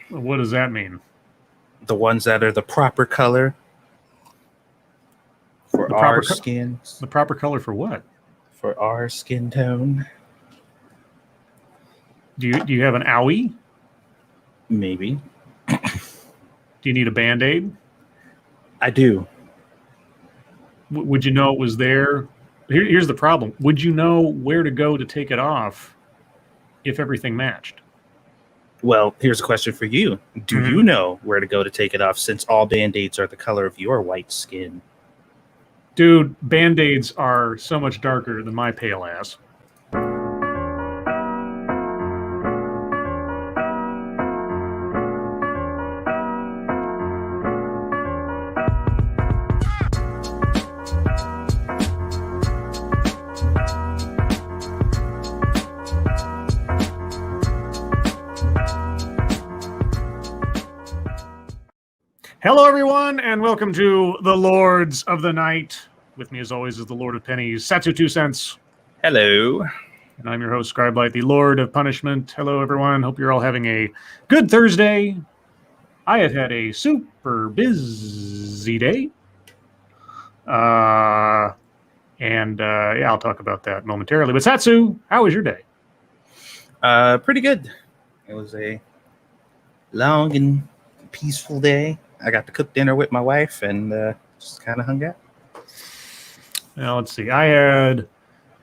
What does that mean? The ones that are the proper color for our skins. The proper color for what? For our skin tone. Do you have an owie? Maybe. Do you need a Band-Aid? I do. Would you know it was there? Here's the problem. Would you know where to go to take it off if everything matched? Well, here's a question for you. Do you know where to go to take it off since all Band-Aids are the color of your white skin? Dude, Band-Aids are so much darker than my pale ass. Hello, everyone, and welcome to the Lords of the Night. With me, as always, is the Lord of Pennies, Satsu 2 cents. Hello. And I'm your host, Scribe, the Lord of Punishment. Hello, everyone. Hope you're all having a good Thursday. I have had a super busy day. Yeah, I'll talk about that momentarily. But Satsu, how was your day? Pretty good. It was a long and peaceful day. I got to cook dinner with my wife and just kind of hung out. Now, let's see. I had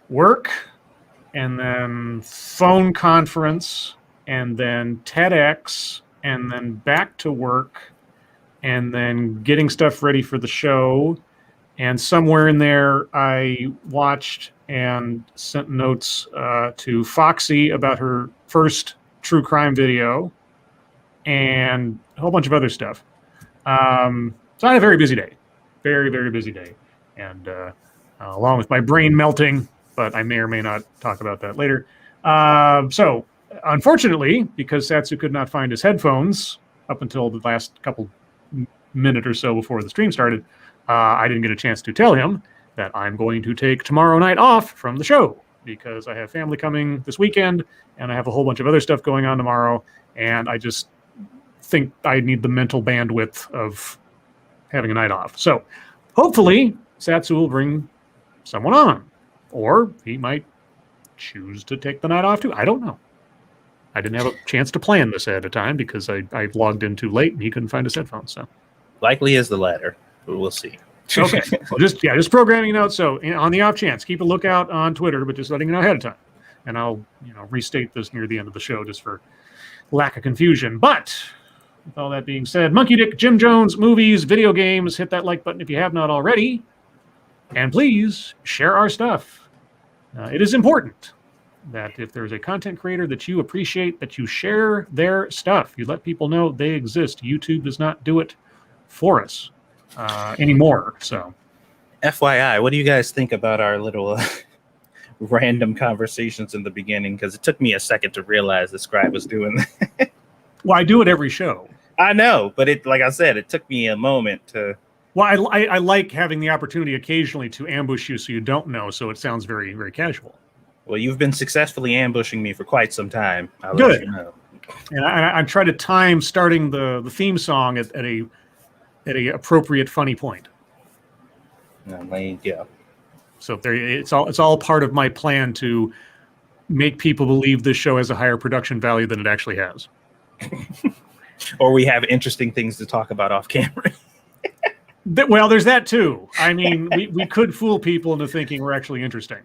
work and then phone conference and then TEDx and then back to work and then getting stuff ready for the show. And somewhere in there, I watched and sent notes to Foxy about her first true crime video and a whole bunch of other stuff. So I had a very busy day, very, very busy day. And along with my brain melting, but I may or may not talk about that later. So unfortunately, because Satsu could not find his headphones up until the last couple minute or so before the stream started, I didn't get a chance to tell him that I'm going to take tomorrow night off from the show because I have family coming this weekend and I have a whole bunch of other stuff going on tomorrow. And I just think I need the mental bandwidth of having a night off. So hopefully Satsu will bring someone on, or he might choose to take the night off too. I don't know. I didn't have a chance to plan this ahead of time because I logged in too late and he couldn't find his headphones. So likely is the latter, but we'll see. Okay. So just programming notes. So on the off chance, keep a lookout on Twitter, but just letting you know ahead of time. And I'll restate this near the end of the show just for lack of confusion. But with all that being said, Monkey Dick, Jim Jones, movies, video games, hit that like button if you have not already. And please share our stuff. It is important that if there's a content creator that you appreciate, that you share their stuff. You let people know they exist. YouTube does not do it for us anymore. So, FYI, what do you guys think about our little random conversations in the beginning? Because it took me a second to realize the Scribe was doing that. Well, I do it every show. I know, but like I said, it took me a moment to. Well, I like having the opportunity occasionally to ambush you so you don't know, so it sounds very, very casual. Well, you've been successfully ambushing me for quite some time. I'll Good. let you know. And I try to time starting the theme song at a appropriate funny point. Yeah. So it's all part of my plan to make people believe this show has a higher production value than it actually has. Or we have interesting things to talk about off camera. Well, there's that too. I mean, we could fool people into thinking we're actually interesting.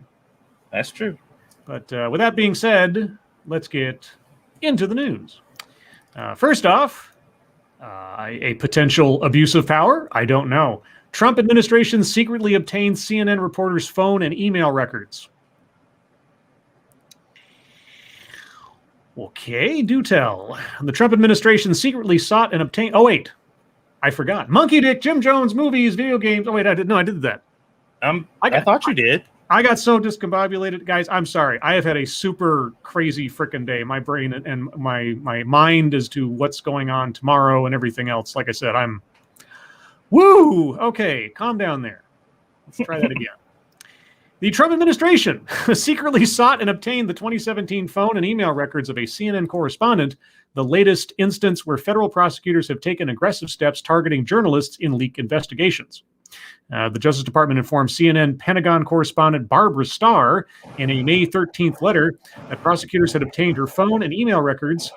That's true. But with that being said, let's get into the news. First off, a potential abuse of power? I don't know. Trump administration secretly obtained CNN reporters' phone and email records. Okay, do tell. The Trump administration secretly sought and obtained... Oh, wait. I forgot. Monkey Dick, Jim Jones, movies, video games. Oh, wait, I did that. I thought you did. I got so discombobulated. Guys, I'm sorry. I have had a super crazy freaking day. My brain and my mind as to what's going on tomorrow and everything else. Like I said, Woo! Okay, calm down there. Let's try that again. The Trump administration secretly sought and obtained the 2017 phone and email records of a CNN correspondent, the latest instance where federal prosecutors have taken aggressive steps targeting journalists in leak investigations. The Justice Department informed CNN Pentagon correspondent Barbara Starr in a May 13th letter that prosecutors had obtained her phone and email records.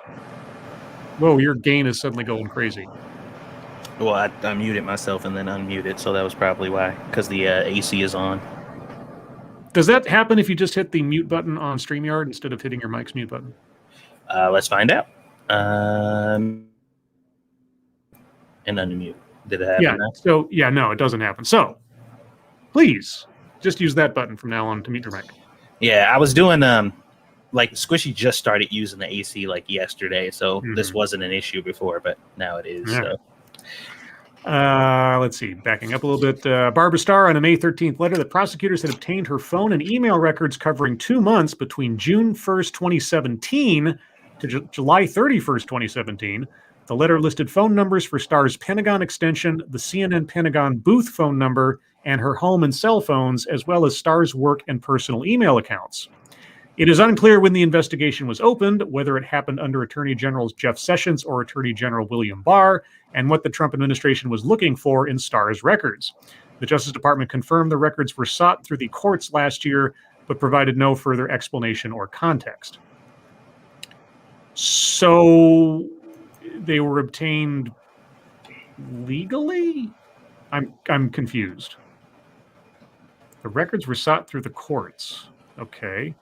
Whoa, your gain is suddenly going crazy. Well, I muted myself and then unmuted, so that was probably why, because the AC is on. Does that happen if you just hit the mute button on StreamYard instead of hitting your mic's mute button? Let's find out. And unmute. Did it happen? No, it doesn't happen. So, please, just use that button from now on to mute your mic. Yeah, I was doing, like, Squishy just started using the AC, like, yesterday, so this wasn't an issue before, but now it is, so... Let's see, backing up a little bit. Barbara Starr on a May 13th letter that prosecutors had obtained her phone and email records covering 2 months between June 1st, 2017 to July 31st, 2017. The letter listed phone numbers for Starr's Pentagon extension, the CNN Pentagon booth phone number, and her home and cell phones, as well as Starr's work and personal email accounts. It is unclear when the investigation was opened, whether it happened under Attorney General Jeff Sessions or Attorney General William Barr, and what the Trump administration was looking for in Starr's records. The Justice Department confirmed the records were sought through the courts last year, but provided no further explanation or context. So they were obtained legally? I'm confused. The records were sought through the courts. Okay.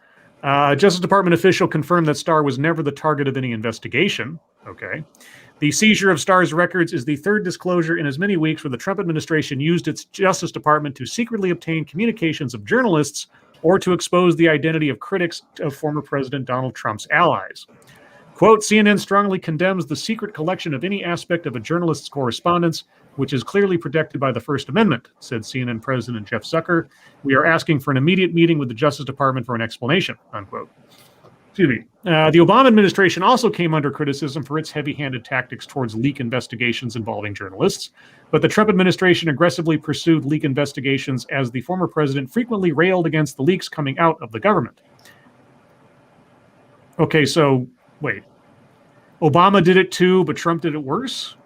Justice Department official confirmed that Starr was never the target of any investigation. Okay. The seizure of Starr's records is the third disclosure in as many weeks where the Trump administration used its Justice Department to secretly obtain communications of journalists or to expose the identity of critics of former President Donald Trump's allies. Quote, CNN strongly condemns the secret collection of any aspect of a journalist's correspondence, which is clearly protected by the First Amendment, said CNN President Jeff Zucker. We are asking for an immediate meeting with the Justice Department for an explanation, unquote. Excuse me. The Obama administration also came under criticism for its heavy-handed tactics towards leak investigations involving journalists, but the Trump administration aggressively pursued leak investigations as the former president frequently railed against the leaks coming out of the government. Okay, so, wait. Obama did it too, but Trump did it worse?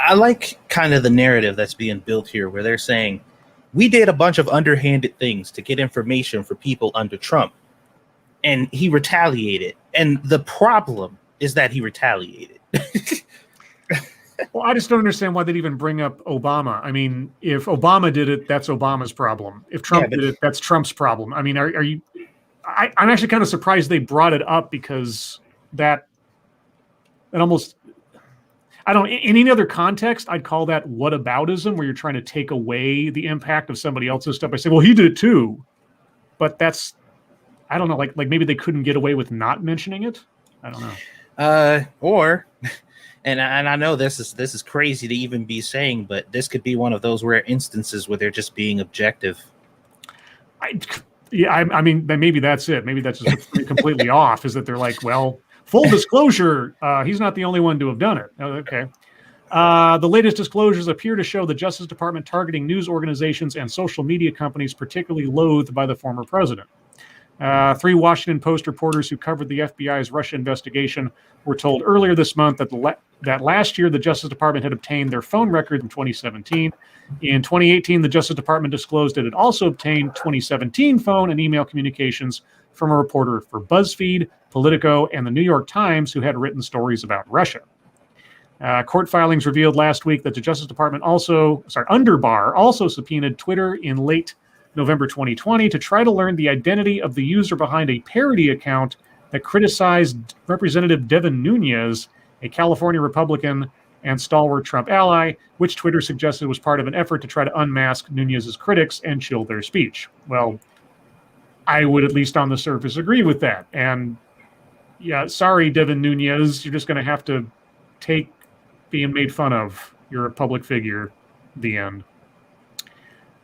I like kind of the narrative that's being built here where they're saying, we did a bunch of underhanded things to get information for people under Trump, and he retaliated. And the problem is that he retaliated. Well, I just don't understand why they'd even bring up Obama. I mean, if Obama did it, that's Obama's problem. If Trump did it, that's Trump's problem. I mean, are you... I'm actually kind of surprised they brought it up because that almost... I don't, in any other context, I'd call that whataboutism, where you're trying to take away the impact of somebody else's stuff by saying, well, he did it too. But that's, I don't know, like maybe they couldn't get away with not mentioning it. I don't know. And I know this is crazy to even be saying, but this could be one of those rare instances where they're just being objective. I mean, maybe that's it. Maybe that's just completely off, is that they're like, well, full disclosure, he's not the only one to have done it. Okay. The latest disclosures appear to show the Justice Department targeting news organizations and social media companies particularly loathed by the former president. 3 Washington Post reporters who covered the FBI's Russia investigation were told earlier this month that last year the Justice Department had obtained their phone record in 2017. In 2018, the Justice Department disclosed it had also obtained 2017 phone and email communications from a reporter for BuzzFeed, Politico, and the New York Times who had written stories about Russia. Court filings revealed last week that the Justice Department under Barr also subpoenaed Twitter in late November 2020 to try to learn the identity of the user behind a parody account that criticized Representative Devin Nunes, a California Republican and stalwart Trump ally, which Twitter suggested was part of an effort to try to unmask Nunes's critics and chill their speech. Well, I would, at least on the surface, agree with that. And yeah, sorry, Devin Nunes, you're just going to have to take being made fun of. You're a public figure. The end.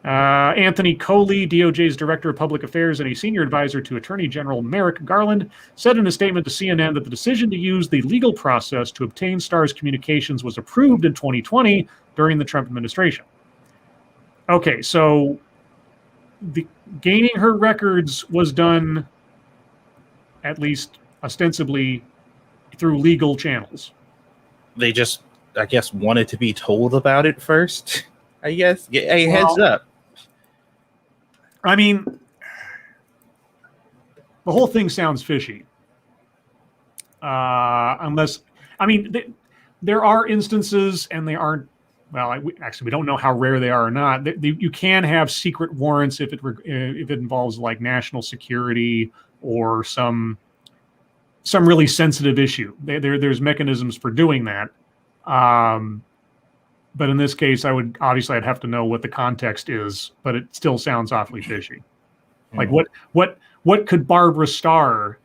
Anthony Coley, DOJ's Director of Public Affairs and a senior advisor to Attorney General Merrick Garland, said in a statement to CNN that the decision to use the legal process to obtain Starr's communications was approved in 2020 during the Trump administration. Okay, so the gaining her records was done, at least ostensibly, through legal channels. They just, I guess, wanted to be told about it first. I guess. Hey, heads up. I mean, the whole thing sounds fishy. Unless, I mean, there are instances, and they aren't. Well, actually, we don't know how rare they are or not. You can have secret warrants if it involves like national security or some really sensitive issue. There's mechanisms for doing that. But in this case, I'd have to know what the context is. But it still sounds awfully fishy. Like what could Barbara Starr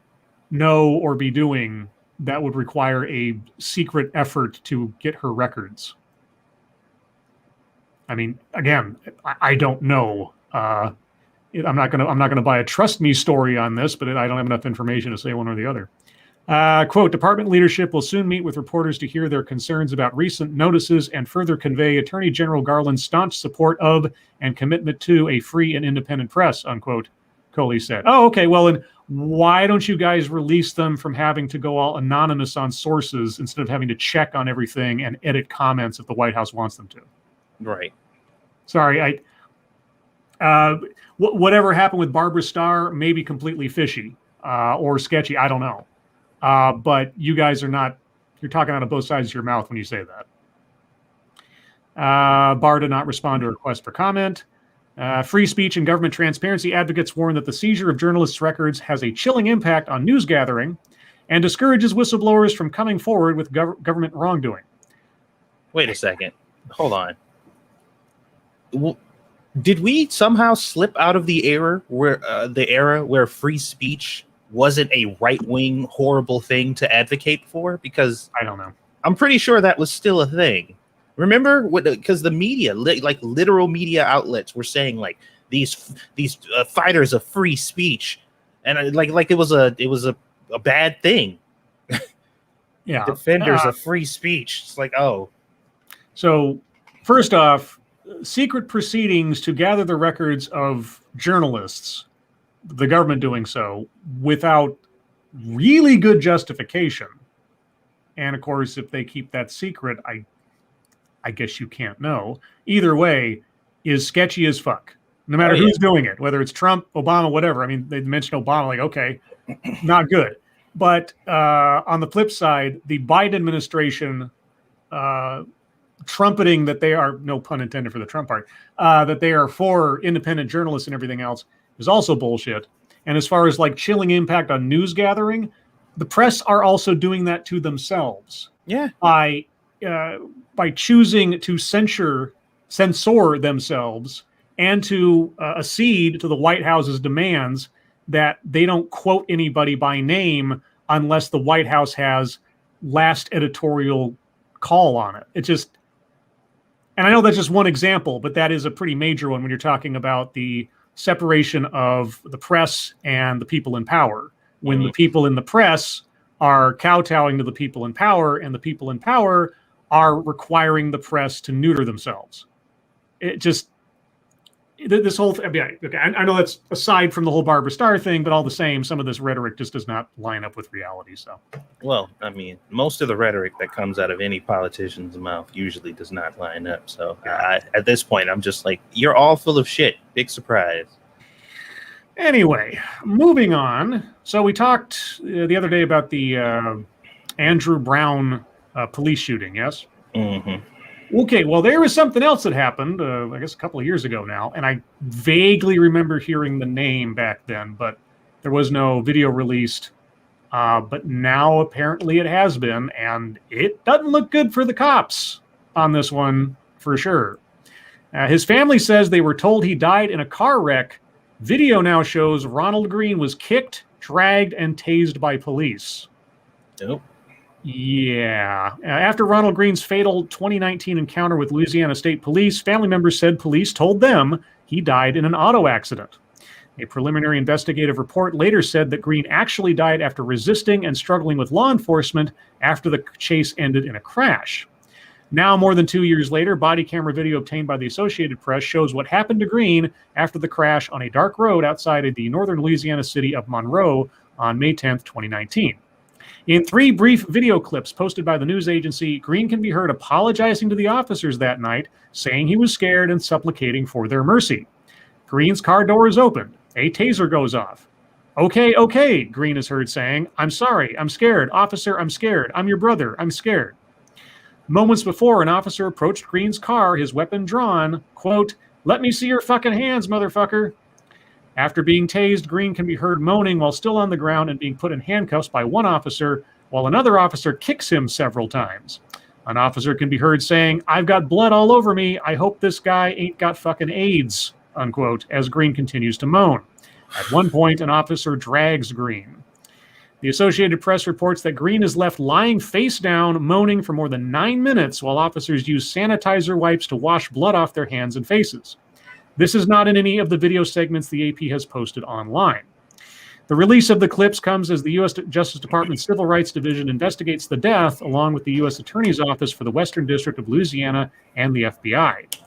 know or be doing that would require a secret effort to get her records? I mean, again, I don't know. I'm not gonna buy a trust me story on this, but I don't have enough information to say one or the other. Quote, department leadership will soon meet with reporters to hear their concerns about recent notices and further convey Attorney General Garland's staunch support of and commitment to a free and independent press, unquote, Coley said. Oh, okay. Well, then why don't you guys release them from having to go all anonymous on sources instead of having to check on everything and edit comments if the White House wants them to? Right. Sorry, whatever happened with Barbara Starr may be completely fishy or sketchy. I don't know. But you guys are not, you're talking out of both sides of your mouth when you say that. Barr did not respond to a request for comment. Free speech and government transparency advocates warn that the seizure of journalists' records has a chilling impact on news gathering and discourages whistleblowers from coming forward with government wrongdoing. Wait a second. Hold on. Did we somehow slip out of the era where free speech wasn't a right-wing horrible thing to advocate for? Because I don't know. I'm pretty sure that was still a thing. Remember, because the media, like literal media outlets, were saying like these fighters of free speech, and like it was a bad thing. Yeah, defenders of free speech. It's like, oh. So first off, secret proceedings to gather the records of journalists, the government doing so without really good justification. And of course, if they keep that secret, I guess you can't know. Either way, is sketchy as fuck. No matter who's doing it, whether it's Trump, Obama, whatever. I mean, they mentioned Obama, like, okay, not good. But on the flip side, the Biden administration trumpeting that they are, no pun intended for the Trump part, that they are for independent journalists and everything else is also bullshit. And as far as like chilling impact on news gathering, the press are also doing that to themselves. Yeah. By choosing to censor themselves and to accede to the White House's demands that they don't quote anybody by name unless the White House has last editorial call on it. It just, and I know that's just one example, but that is a pretty major one when you're talking about the separation of the press and the people in power. When the people in the press are kowtowing to the people in power, and the people in power are requiring the press to neuter themselves. It just, this whole thing, okay, I know that's aside from the whole Barbara Starr thing, but all the same, some of this rhetoric just does not line up with reality. So, well, I mean, most of the rhetoric that comes out of any politician's mouth usually does not line up. So at this point, I'm just like, you're all full of shit. Big surprise. Anyway, moving on. So we talked the other day about the Andrew Brown police shooting, yes? Mm-hmm. Okay, well, there was something else that happened, I guess a couple of years ago now, and I vaguely remember hearing the name back then, but there was no video released. But now apparently it has been, and it doesn't look good for the cops on this one, for sure. His family says they were told he died in a car wreck. Video now shows Ronald Green was kicked, dragged, and tased by police. Nope. Yeah. After Ronald Green's fatal 2019 encounter with Louisiana State Police, family members said police told them he died in an auto accident. A preliminary investigative report later said that Green actually died after resisting and struggling with law enforcement after the chase ended in a crash. Now, more than 2 years later, body camera video obtained by the Associated Press shows what happened to Green after the crash on a dark road outside of the northern Louisiana city of Monroe on May 10th, 2019. In 3 brief video clips posted by the news agency, Green can be heard apologizing to the officers that night, saying he was scared and supplicating for their mercy. Green's car door is opened. A taser goes off. Okay, Green is heard saying, I'm sorry, I'm scared. Officer, I'm scared. I'm your brother, I'm scared. Moments before, an officer approached Green's car, his weapon drawn, quote, let me see your fucking hands, motherfucker. After being tased, Green can be heard moaning while still on the ground and being put in handcuffs by one officer, while another officer kicks him several times. An officer can be heard saying, I've got blood all over me. I hope this guy ain't got fucking AIDS, unquote, as Green continues to moan. At one point, an officer drags Green. The Associated Press reports that Green is left lying face down, moaning for more than 9 minutes while officers use sanitizer wipes to wash blood off their hands and faces. This is not in any of the video segments the AP has posted online. The release of the clips comes as the U.S. Justice Department Civil Rights Division investigates the death, along with the U.S. Attorney's Office for the Western District of Louisiana and the FBI.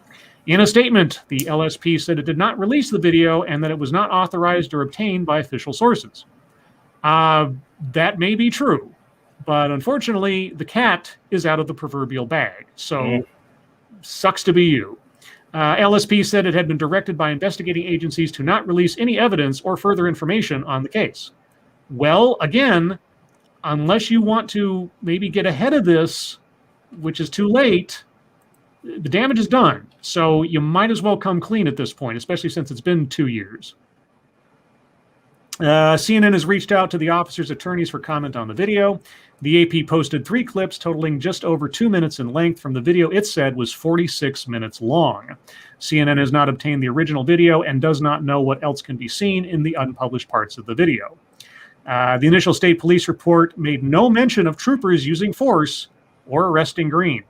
In a statement, the LSP said it did not release the video and that it was not authorized or obtained by official sources. That may be true, but unfortunately, the cat is out of the proverbial bag, so sucks to be you. LSP said it had been directed by investigating agencies to not release any evidence or further information on the case. Well, again, unless you want to maybe get ahead of this, which is too late, the damage is done. So you might as well come clean at this point, especially since it's been 2 years. CNN has reached out to the officers' attorneys for comment on the video. The AP posted 3 clips totaling just over 2 minutes in length from the video it said was 46 minutes long. CNN has not obtained the original video and does not know what else can be seen in the unpublished parts of the video. The initial state police report made no mention of troopers using force or arresting Green.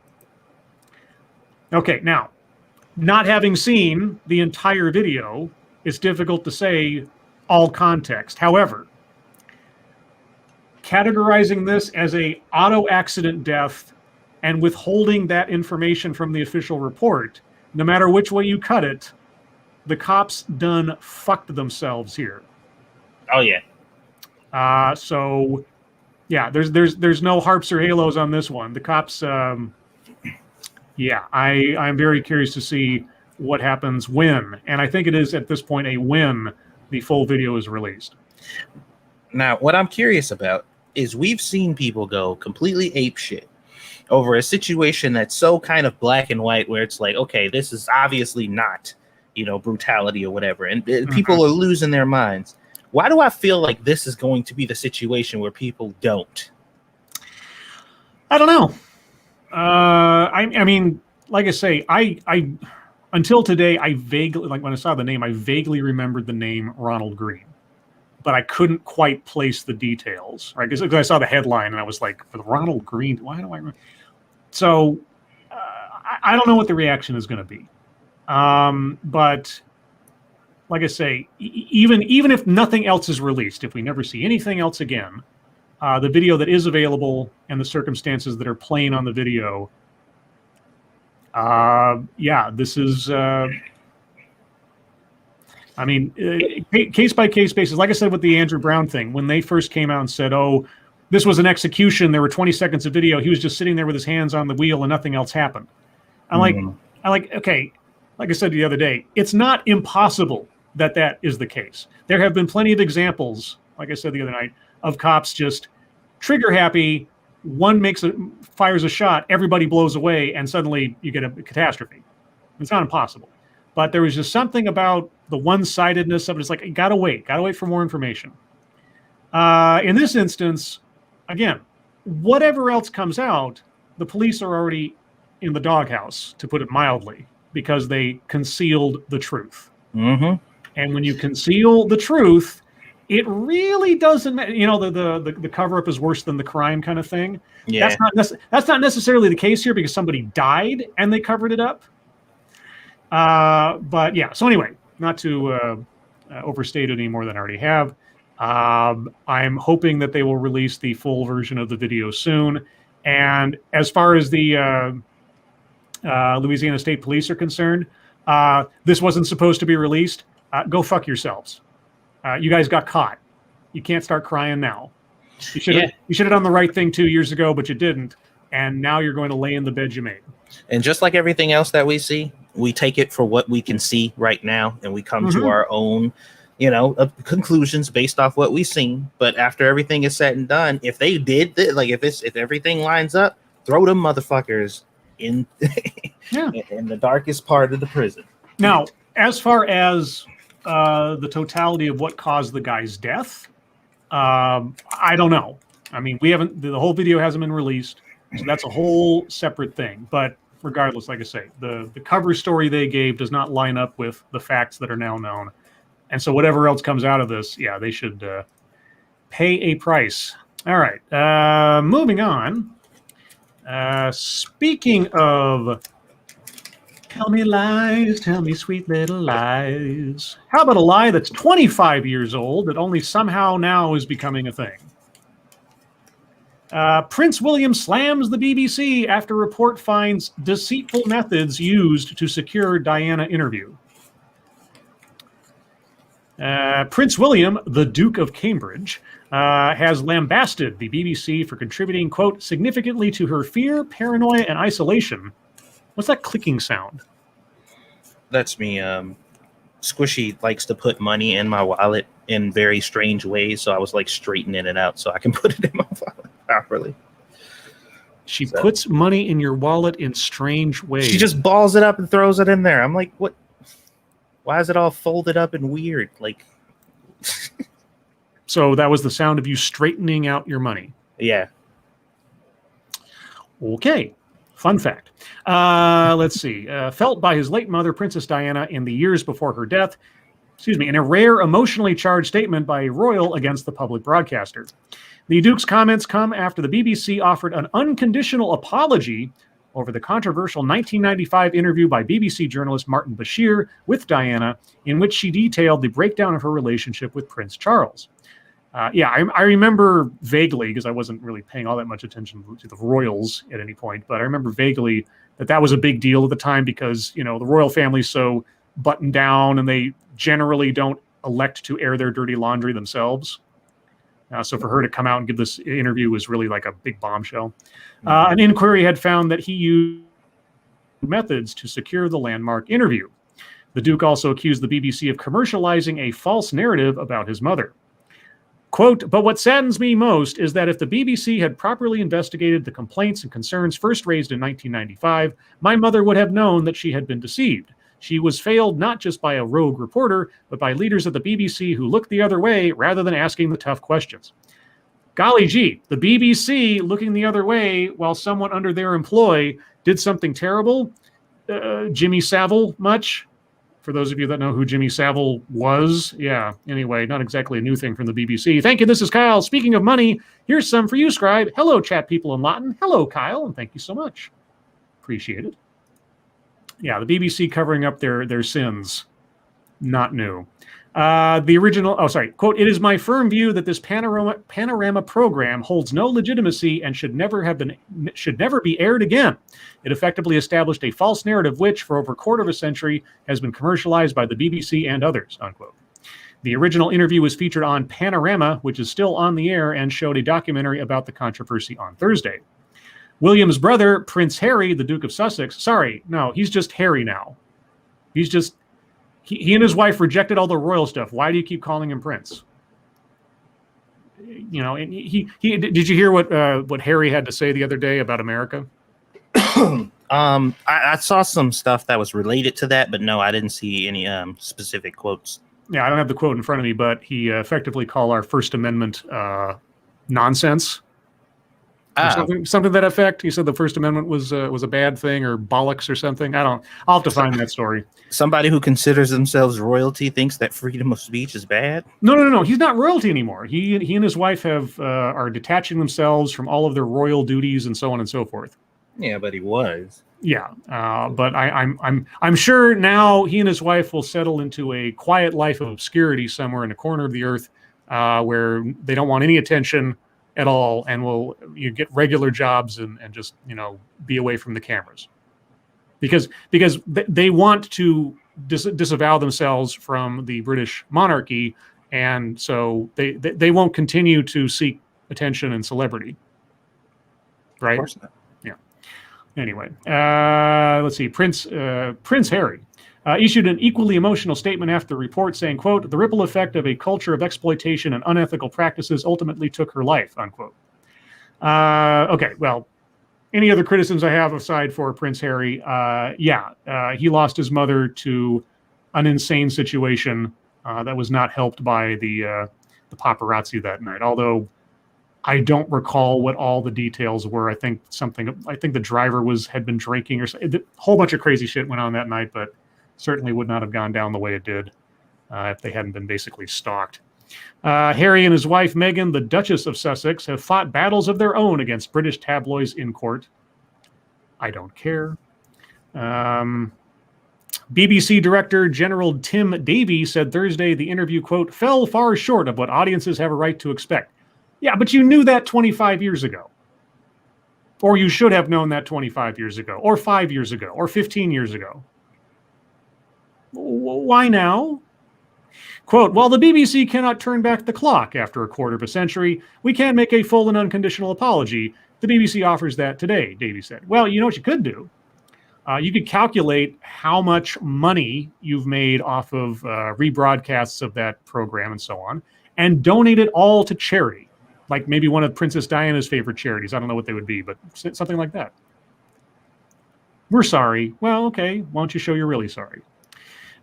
Okay, now, not having seen the entire video, it's difficult to say all context. However, categorizing this as a auto accident death and withholding that information from the official report, no matter which way you cut it, the cops done fucked themselves here. Oh yeah. So yeah, there's no harps or halos on this one. The cops, yeah, I'm very curious to see what happens when, and I think it is at this point a when the full video is released. Now, what I'm curious about is we've seen people go completely apeshit over a situation that's so kind of black and white, where it's like, okay, this is obviously not, brutality or whatever, and people are losing their minds. Why do I feel like this is going to be the situation where people don't? I don't know. I mean, like I say, I until today, I vaguely, like when I saw the name, I vaguely remembered the name Ronald Green, but I couldn't quite place the details, right? Because I saw the headline and I was like, for the Ronald Green, why do I remember? So I don't know what the reaction is going to be. But like I say, even if nothing else is released, if we never see anything else again, the video that is available and the circumstances that are playing on the video, yeah, this is, I mean, case by case basis. Like I said with the Andrew Brown thing, when they first came out and said, oh, this was an execution, there were 20 seconds of video, he was just sitting there with his hands on the wheel and nothing else happened. I'm like, okay, like I said the other day, it's not impossible that is the case. There have been plenty of examples, like I said the other night, of cops just trigger happy. One fires a shot, everybody blows away, and suddenly you get a catastrophe. It's not impossible. But there was just something about the one-sidedness of it. It's like, you gotta wait for more information. In this instance, again, whatever else comes out, the police are already in the doghouse, to put it mildly, because they concealed the truth. And when you conceal the truth, it really doesn't, the cover-up is worse than the crime kind of thing. Yeah. That's not necessarily the case here, because somebody died and they covered it up. But yeah, so anyway, not to overstate it any more than I already have. I'm hoping that they will release the full version of the video soon. And as far as the Louisiana State Police are concerned. This wasn't supposed to be released. Go fuck yourselves. You guys got caught. You can't start crying now. You should have done the right thing 2 years ago, but you didn't. And now you're going to lay in the bed you made. And just like everything else that we see, we take it for what we can see right now, and we come to our own, conclusions based off what we've seen. But after everything is said and done, if they did if everything lines up, throw them motherfuckers in in the darkest part of the prison. Now, as far as the totality of what caused the guy's death, I don't know. I mean, the whole video hasn't been released, so that's a whole separate thing. But regardless, like I say, the cover story they gave does not line up with the facts that are now known. And so whatever else comes out of this, they should pay a price. All right, moving on. Speaking of tell me lies, tell me sweet little lies. How about a lie that's 25 years old that only somehow now is becoming a thing? Prince William slams the BBC after report finds deceitful methods used to secure Diana interview. Prince William, the Duke of Cambridge, has lambasted the BBC for contributing, quote, significantly to her fear, paranoia, and isolation. What's that clicking sound? That's me. Squishy likes to put money in my wallet in very strange ways, so I was straightening it out so I can put it in my wallet properly. She puts money in your wallet in strange ways. She just balls it up and throws it in there. I'm like, what? Why is it all folded up and weird? So that was the sound of you straightening out your money. Yeah. Okay. Fun fact. Let's see. Felt by his late mother, Princess Diana, in the years before her death, in a rare emotionally charged statement by a royal against the public broadcaster. The Duke's comments come after the BBC offered an unconditional apology over the controversial 1995 interview by BBC journalist Martin Bashir with Diana, in which she detailed the breakdown of her relationship with Prince Charles. I remember vaguely, because I wasn't really paying all that much attention to the royals at any point, but I remember vaguely that was a big deal at the time because, the royal family's so buttoned down and they generally don't elect to air their dirty laundry themselves. So for her to come out and give this interview was really like a big bombshell. An inquiry had found that he used methods to secure the landmark interview. The Duke also accused the BBC of commercializing a false narrative about his mother. Quote, but what saddens me most is that if the BBC had properly investigated the complaints and concerns first raised in 1995, my mother would have known that she had been deceived. She was failed not just by a rogue reporter, but by leaders at the BBC who looked the other way rather than asking the tough questions. Golly gee, the BBC looking the other way while someone under their employ did something terrible? Jimmy Savile much? For those of you that know who Jimmy Savile was, anyway, not exactly a new thing from the BBC. Thank you, this is Kyle. Speaking of money, here's some for you, Scribe. Hello, chat people in Latin. Hello, Kyle, and thank you so much. Appreciate it. Yeah, the BBC covering up their sins. Not new. The original, quote, it is my firm view that this panorama program holds no legitimacy and should never be aired again. It effectively established a false narrative which, for over a quarter of a century, has been commercialized by the BBC and others, unquote. The original interview was featured on Panorama, which is still on the air, and showed a documentary about the controversy on Thursday. William's brother, Prince Harry, the Duke of Sussex, he's just Harry now. He and his wife rejected all the royal stuff. Why do you keep calling him Prince? And did you hear what Harry had to say the other day about America? I saw some stuff that was related to that, but no, I didn't see any specific quotes. Yeah, I don't have the quote in front of me, but he effectively called our First Amendment nonsense. Something to that effect. He said the First Amendment was a bad thing or bollocks or something. I'll have to find that story. Somebody who considers themselves royalty thinks that freedom of speech is bad? No. He's not royalty anymore. He and his wife are detaching themselves from all of their royal duties and so on and so forth. Yeah, but he was. Yeah, but I'm sure now he and his wife will settle into a quiet life of obscurity somewhere in a corner of the earth where they don't want any attention at all, and will get regular jobs and just be away from the cameras. because they want to disavow themselves from the British monarchy, and so they won't continue to seek attention and celebrity. Right? Of course not. Yeah. Anyway, let's see. Prince Harry issued an equally emotional statement after the report saying, quote, "The ripple effect of a culture of exploitation and unethical practices ultimately took her life," unquote. Okay, well, any other criticisms I have aside for Prince Harry? He lost his mother to an insane situation that was not helped by the paparazzi that night, although I don't recall what all the details were. I think the driver had been drinking or something. A whole bunch of crazy shit went on that night, but certainly would not have gone down the way it did if they hadn't been basically stalked. Harry and his wife, Meghan, the Duchess of Sussex, have fought battles of their own against British tabloids in court. I don't care. BBC Director General Tim Davie said Thursday the interview, quote, "fell far short of what audiences have a right to expect." Yeah, but you knew that 25 years ago. Or you should have known that 25 years ago, or 5 years ago, or 15 years ago. Why now? Quote, "While the BBC cannot turn back the clock after a quarter of a century, we can make a full and unconditional apology. The BBC offers that today," Davie said. Well, you know what you could do? You could calculate how much money you've made off of rebroadcasts of that program and so on, and donate it all to charity. Like maybe one of Princess Diana's favorite charities. I don't know what they would be, but something like that. "We're sorry." Well, okay. Why don't you show you're really sorry?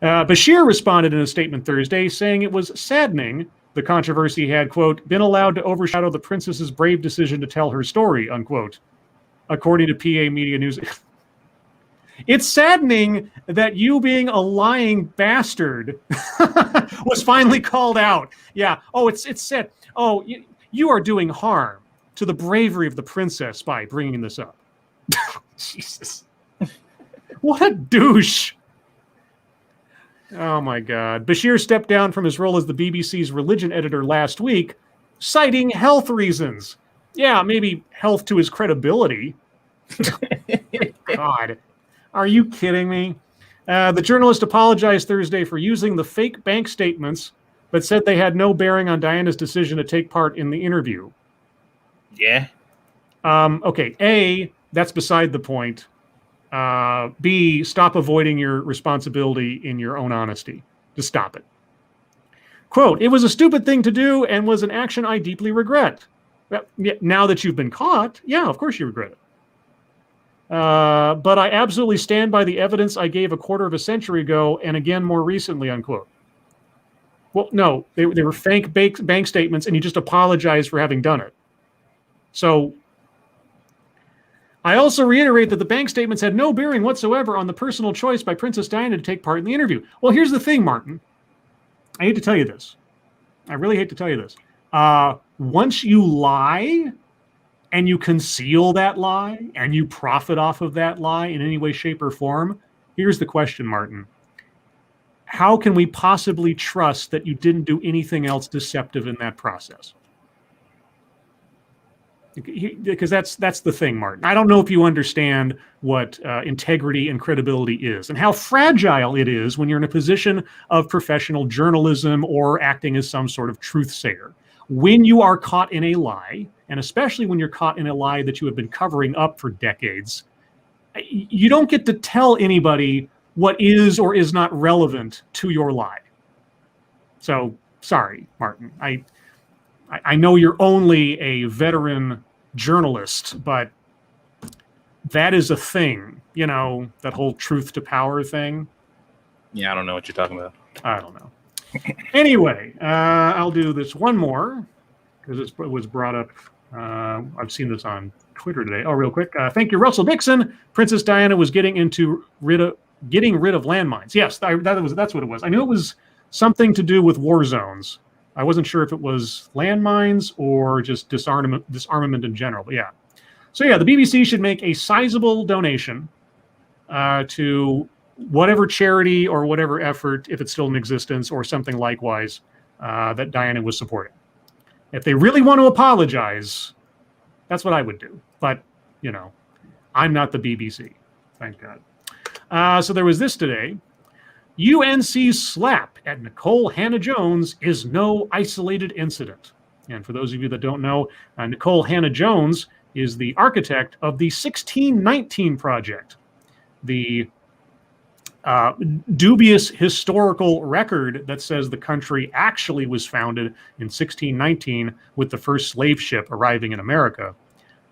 Bashir responded in a statement Thursday saying it was saddening the controversy had, quote, "been allowed to overshadow the princess's brave decision to tell her story," unquote, according to PA Media News. It's saddening that you being a lying bastard was finally called out. Yeah. Oh, it's sad. Oh, you are doing harm to the bravery of the princess by bringing this up. Jesus. What a douche. Oh, my God. Bashir stepped down from his role as the BBC's religion editor last week, citing health reasons. Yeah, maybe health to his credibility. God. Are you kidding me? The journalist apologized Thursday for using the fake bank statements, but said they had no bearing on Diana's decision to take part in the interview. Yeah. Okay. A, that's beside the point. B, stop avoiding your responsibility in your own honesty. Just stop it. Quote, "It was a stupid thing to do and was an action I deeply regret." Well, now that you've been caught, yeah, of course you regret it. "But I absolutely stand by the evidence I gave a quarter of a century ago and again more recently," unquote. Well, no, they were fake bank statements, and you just apologized for having done it. So I also reiterate that the bank statements had no bearing whatsoever on the personal choice by Princess Diana to take part in the interview. Well, here's the thing, Martin. I hate to tell you this. I really hate to tell you this. Once you lie and you conceal that lie and you profit off of that lie in any way, shape, or form, here's the question, Martin. How can we possibly trust that you didn't do anything else deceptive in that process? Because that's the thing, Martin. I don't know if you understand what integrity and credibility is and how fragile it is when you're in a position of professional journalism or acting as some sort of truth sayer. When you are caught in a lie, and especially when you're caught in a lie that you have been covering up for decades, you don't get to tell anybody what is or is not relevant to your lie. So, sorry, Martin. I know you're only a veteran journalist, but that is a thing, that whole truth to power thing. Yeah, I don't know what you're talking about. I don't know. Anyway, I'll do this one more because it was brought up. I've seen this on Twitter today. Oh, real quick. Thank you, Russell Dixon. Princess Diana was getting rid of landmines. Yes, that's what it was. I knew it was something to do with war zones. I wasn't sure if it was landmines or just disarmament in general, but yeah. So yeah, the BBC should make a sizable donation to whatever charity or whatever effort, if it's still in existence, or something likewise, that Diana was supporting. If they really want to apologize, that's what I would do. But, I'm not the BBC. Thank God. So there was this today. UNC's slap at Nicole Hannah-Jones is no isolated incident. And for those of you that don't know, Nicole Hannah-Jones is the architect of the 1619 Project, the dubious historical record that says the country actually was founded in 1619 with the first slave ship arriving in America,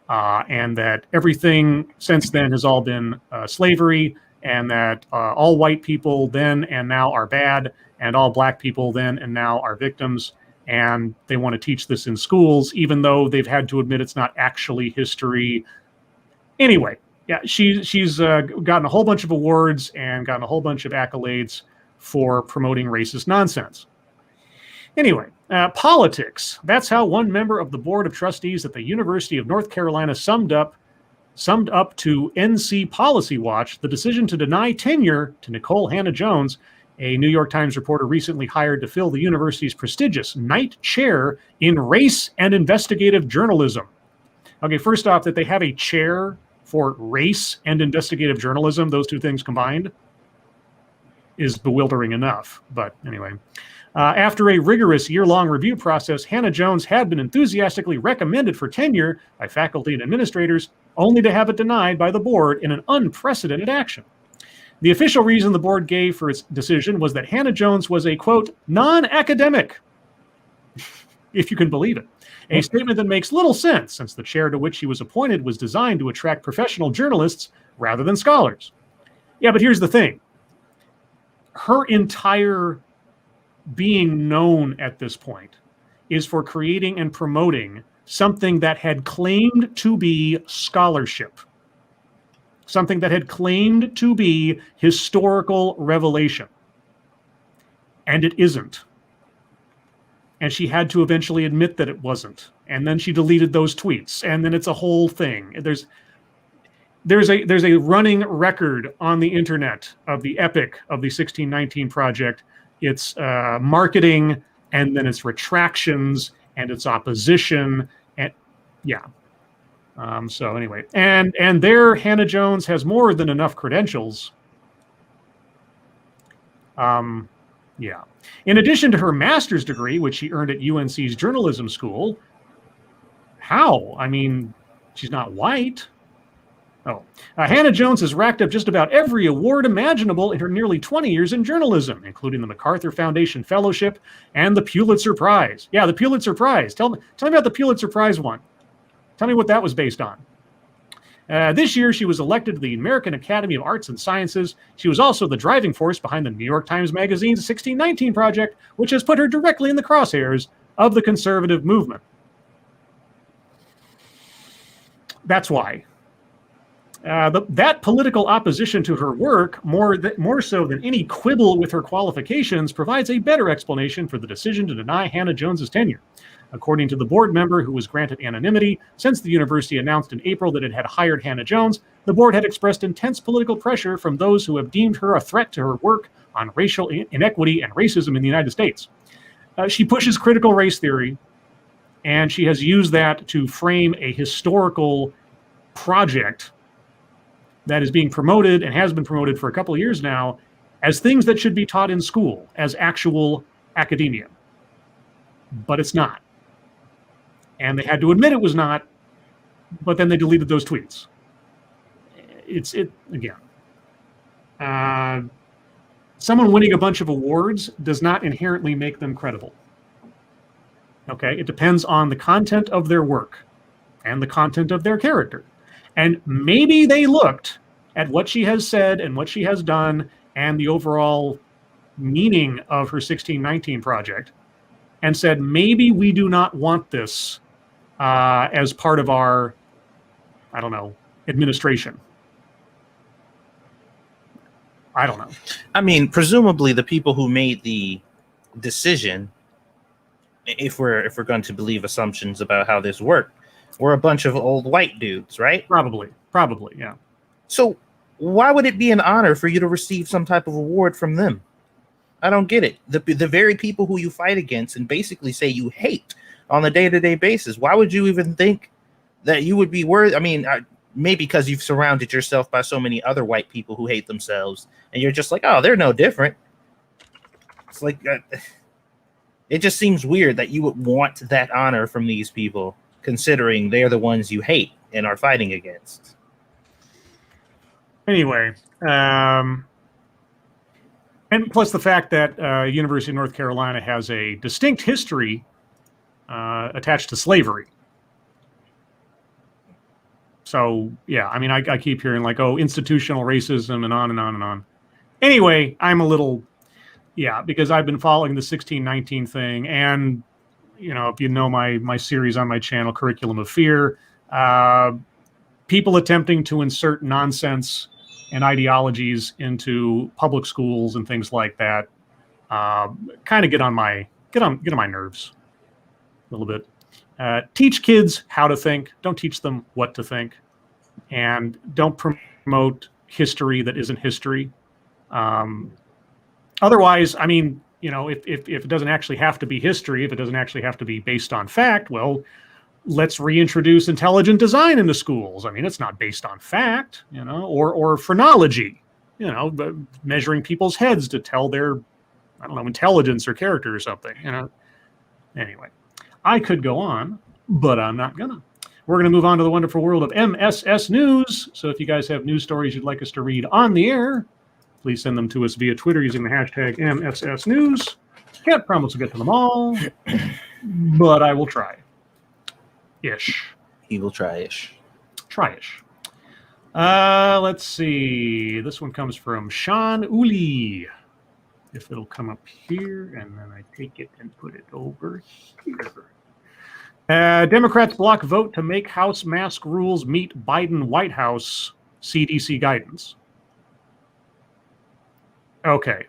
and that everything since then has all been slavery, and that all white people then and now are bad, and all black people then and now are victims. And they want to teach this in schools, even though they've had to admit it's not actually history. Anyway, yeah, she's gotten a whole bunch of awards and gotten a whole bunch of accolades for promoting racist nonsense. Anyway, politics. That's how one member of the Board of Trustees at the University of North Carolina summed up to NC Policy Watch the decision to deny tenure to Nicole Hannah-Jones, a New York Times reporter recently hired to fill the university's prestigious Knight Chair in Race and Investigative Journalism. Okay, first off, that they have a chair for race and investigative journalism, those two things combined, is bewildering enough. But anyway, after a rigorous year-long review process, Hannah-Jones had been enthusiastically recommended for tenure by faculty and administrators, only to have it denied by the board in an unprecedented action. The official reason the board gave for its decision was that Hannah-Jones was a, quote, non-academic, if you can believe it. A statement that makes little sense, since the chair to which she was appointed was designed to attract professional journalists rather than scholars. Yeah, but here's the thing. Her entire being known at this point is for creating and promoting something that had claimed to be scholarship, something that had claimed to be historical revelation. And it isn't. And she had to eventually admit that it wasn't. And then she deleted those tweets. And then it's a whole thing. There's a running record on the internet of the epic of the 1619 Project. It's marketing, and then it's retractions, and it's opposition, and yeah. So anyway, and there Hannah-Jones has more than enough credentials. Yeah. In addition to her master's degree, which she earned at UNC's journalism school, how? I mean, she's not white. Oh, Hannah-Jones has racked up just about every award imaginable in her nearly 20 years in journalism, including the MacArthur Foundation Fellowship and the Pulitzer Prize. Yeah, the Pulitzer Prize. Tell me about the Pulitzer Prize one. Tell me what that was based on. This year, she was elected to the American Academy of Arts and Sciences. She was also the driving force behind the New York Times Magazine's 1619 Project, which has put her directly in the crosshairs of the conservative movement. That's why. That political opposition to her work, more so than any quibble with her qualifications, provides a better explanation for the decision to deny Hannah-Jones's tenure. According to the board member, who was granted anonymity, since the university announced in April that it had hired Hannah-Jones, the board had expressed intense political pressure from those who have deemed her a threat to her work on racial inequity and racism in the United States. She pushes critical race theory, and she has used that to frame a historical project that is being promoted and has been promoted for a couple of years now as things that should be taught in school, as actual academia. But it's not. And they had to admit it was not, but then they deleted those tweets. Someone winning a bunch of awards does not inherently make them credible. Okay, it depends on the content of their work and the content of their character. And maybe they looked at what she has said and what she has done and the overall meaning of her 1619 project and said, maybe we do not want this as part of our, I don't know, administration. I don't know. I mean, presumably the people who made the decision, if we're going to believe assumptions about how this worked, were a bunch of old white dudes, right? Probably, yeah. So why would it be an honor for you to receive some type of award from them? I don't get it. The very people who you fight against and basically say you hate on a day-to-day basis, why would you even think that you would be worthy? I mean, maybe because you've surrounded yourself by so many other white people who hate themselves, and you're just like, oh, they're no different. It's like it just seems weird that you would want that honor from these people, considering they're the ones you hate and are fighting against. Anyway, and plus the fact that University of North Carolina has a distinct history attached to slavery. So, yeah, I mean, I keep hearing like, oh, institutional racism and on and on and on. Anyway, I'm a little, because I've been following the 1619 thing. And, if you know my series on my channel, Curriculum of Fear, people attempting to insert nonsense and ideologies into public schools and things like that kind of get on my nerves a little bit. Teach kids how to think. Don't teach them what to think. And don't promote history that isn't history. Otherwise, I mean, if it doesn't actually have to be history, if it doesn't actually have to be based on fact, well, let's reintroduce intelligent design into schools. I mean, it's not based on fact, or phrenology, measuring people's heads to tell their, intelligence or character or something, Anyway, I could go on, but I'm not gonna. We're going to move on to the wonderful world of MSS News. So if you guys have news stories you'd like us to read on the air, please send them to us via Twitter using the hashtag MSS News. Can't promise to get to them all, but I will try. Ish. He will try-ish. Try-ish. Let's see. This one comes from Sean Uli. If it'll come up here, and then I take it and put it over here. Democrats block vote to make House mask rules meet Biden White House CDC guidance. Okay.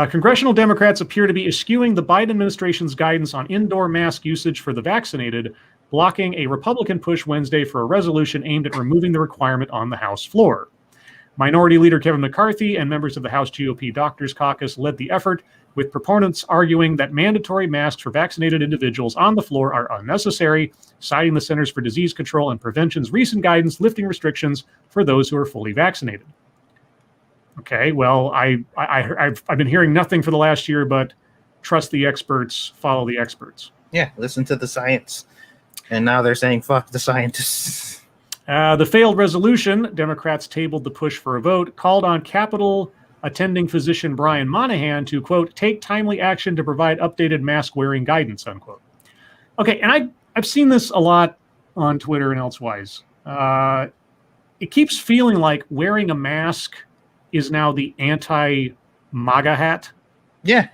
Congressional Democrats appear to be eschewing the Biden administration's guidance on indoor mask usage for the vaccinated, blocking a Republican push Wednesday for a resolution aimed at removing the requirement on the House floor. Minority Leader Kevin McCarthy and members of the House GOP Doctors Caucus led the effort, with proponents arguing that mandatory masks for vaccinated individuals on the floor are unnecessary, citing the Centers for Disease Control and Prevention's recent guidance lifting restrictions for those who are fully vaccinated. Okay, well, I've been hearing nothing for the last year, but trust the experts, follow the experts. Yeah, listen to the science. And now they're saying, fuck the scientists. The failed resolution, Democrats tabled the push for a vote, called on Capitol attending physician Brian Monahan to, quote, take timely action to provide updated mask-wearing guidance, unquote. Okay, and I've seen this a lot on Twitter and elsewise. It keeps feeling like wearing a mask is now the anti-MAGA hat. Yeah.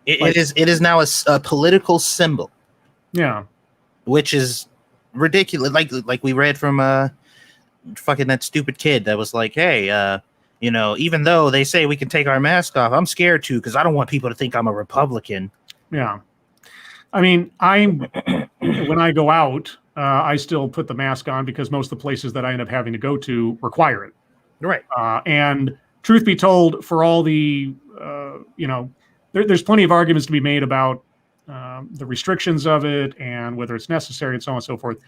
It is now a political symbol. Yeah. Which is ridiculous. Like we read from fucking that stupid kid that was like, hey, even though they say we can take our mask off, I'm scared to because I don't want people to think I'm a Republican. Yeah. I mean, when I go out, I still put the mask on because most of the places that I end up having to go to require it. Right. And truth be told, for all the, there's plenty of arguments to be made about the restrictions of it and whether it's necessary and so on and so forth.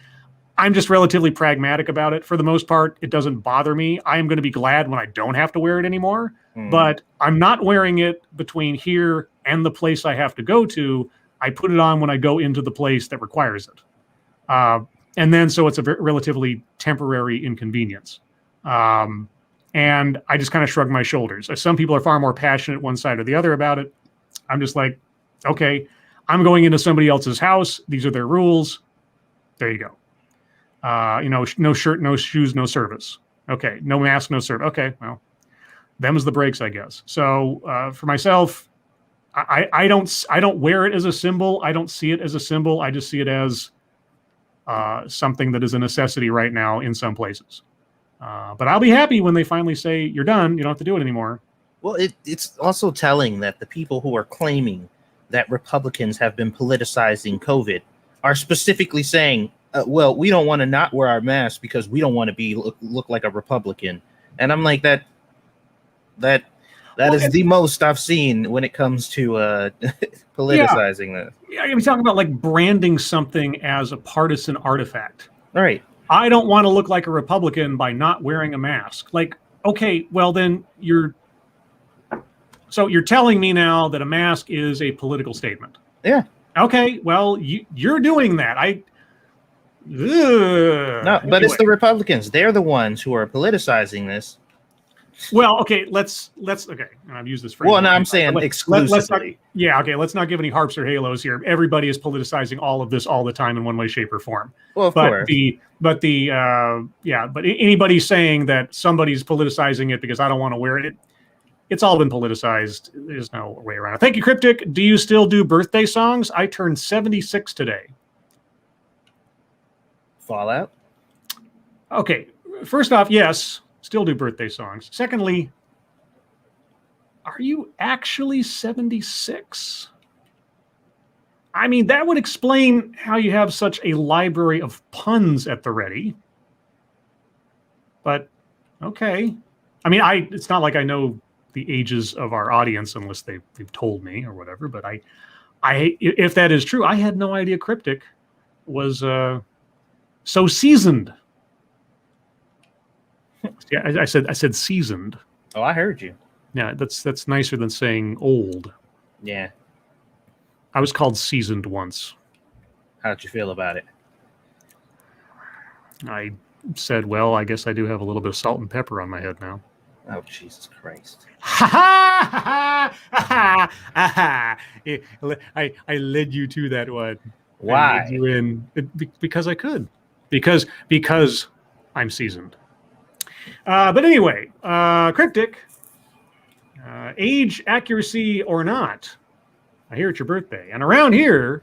I'm just relatively pragmatic about it. For the most part, it doesn't bother me. I am going to be glad when I don't have to wear it anymore, but I'm not wearing it between here and the place I have to go to. I put it on when I go into the place that requires it. And then, so it's a relatively temporary inconvenience. And I just kind of shrug my shoulders. Some people are far more passionate one side or the other about it. I'm just like, okay, I'm going into somebody else's house. These are their rules. There you go. No shirt, no shoes, no service. Okay. No mask, no service. Okay. Well, them's the breaks, I guess. So for myself, I don't wear it as a symbol. I don't see it as a symbol. I just see it as something that is a necessity right now in some places. But I'll be happy when they finally say, you're done. You don't have to do it anymore. Well, it's also telling that the people who are claiming that Republicans have been politicizing COVID are specifically saying, well, we don't want to not wear our masks because we don't want to look like a Republican. And I'm like, that is the most I've seen when it comes to politicizing this. Yeah, you're talking about like branding something as a partisan artifact. All right. I don't want to look like a Republican by not wearing a mask. Like, okay, well then you're telling me now that a mask is a political statement. Yeah. Okay, well you're doing that. No, but it's the Republicans. They're the ones who are politicizing this. Well, okay, let's okay. I've used this phrase. Well, no, I'm saying exclusively. Let's not give any harps or halos here. Everybody is politicizing all of this all the time in one way, shape, or form. Well, of course. But anybody saying that somebody's politicizing it because I don't want to wear it, it's all been politicized. There's no way around it. Thank you, Cryptic. Do you still do birthday songs? I turned 76 today. Fallout? Okay, first off, yes, still do birthday songs. Secondly, are you actually 76? I mean, that would explain how you have such a library of puns at the ready. But, okay. I mean, it's not like I know the ages of our audience unless they've told me or whatever, but if that is true, I had no idea Cryptic was so seasoned. Yeah, I said seasoned. Oh, I heard you. Yeah, that's nicer than saying old. Yeah. I was called seasoned once. How'd you feel about it? I said, well, I guess I do have a little bit of salt and pepper on my head now. Oh, Jesus Christ. Ha ha ha ha! I led you to that one. Why? I led you in because I could. Because I'm seasoned. But anyway, Cryptic, age, accuracy, or not, I hear it's your birthday. And around here,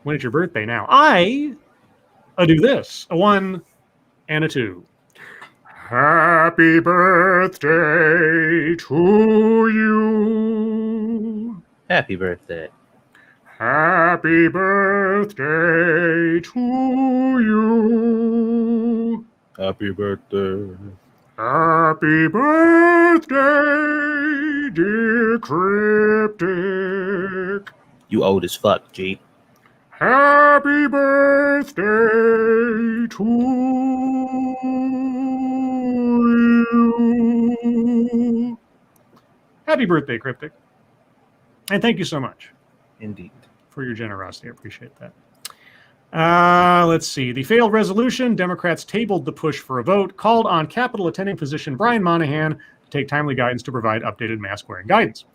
when it's your birthday now, I do this, a 1 and a 2. Happy birthday to you. Happy birthday. Happy birthday to you. Happy birthday. Happy birthday, dear Cryptic. You old as fuck, G. Happy birthday to you. Happy birthday, Cryptic. And thank you so much. Indeed. For your generosity. I appreciate that. Let's see. The failed resolution. Democrats tabled the push for a vote, called on Capitol attending physician Brian Monahan to take timely guidance to provide updated mask-wearing guidance.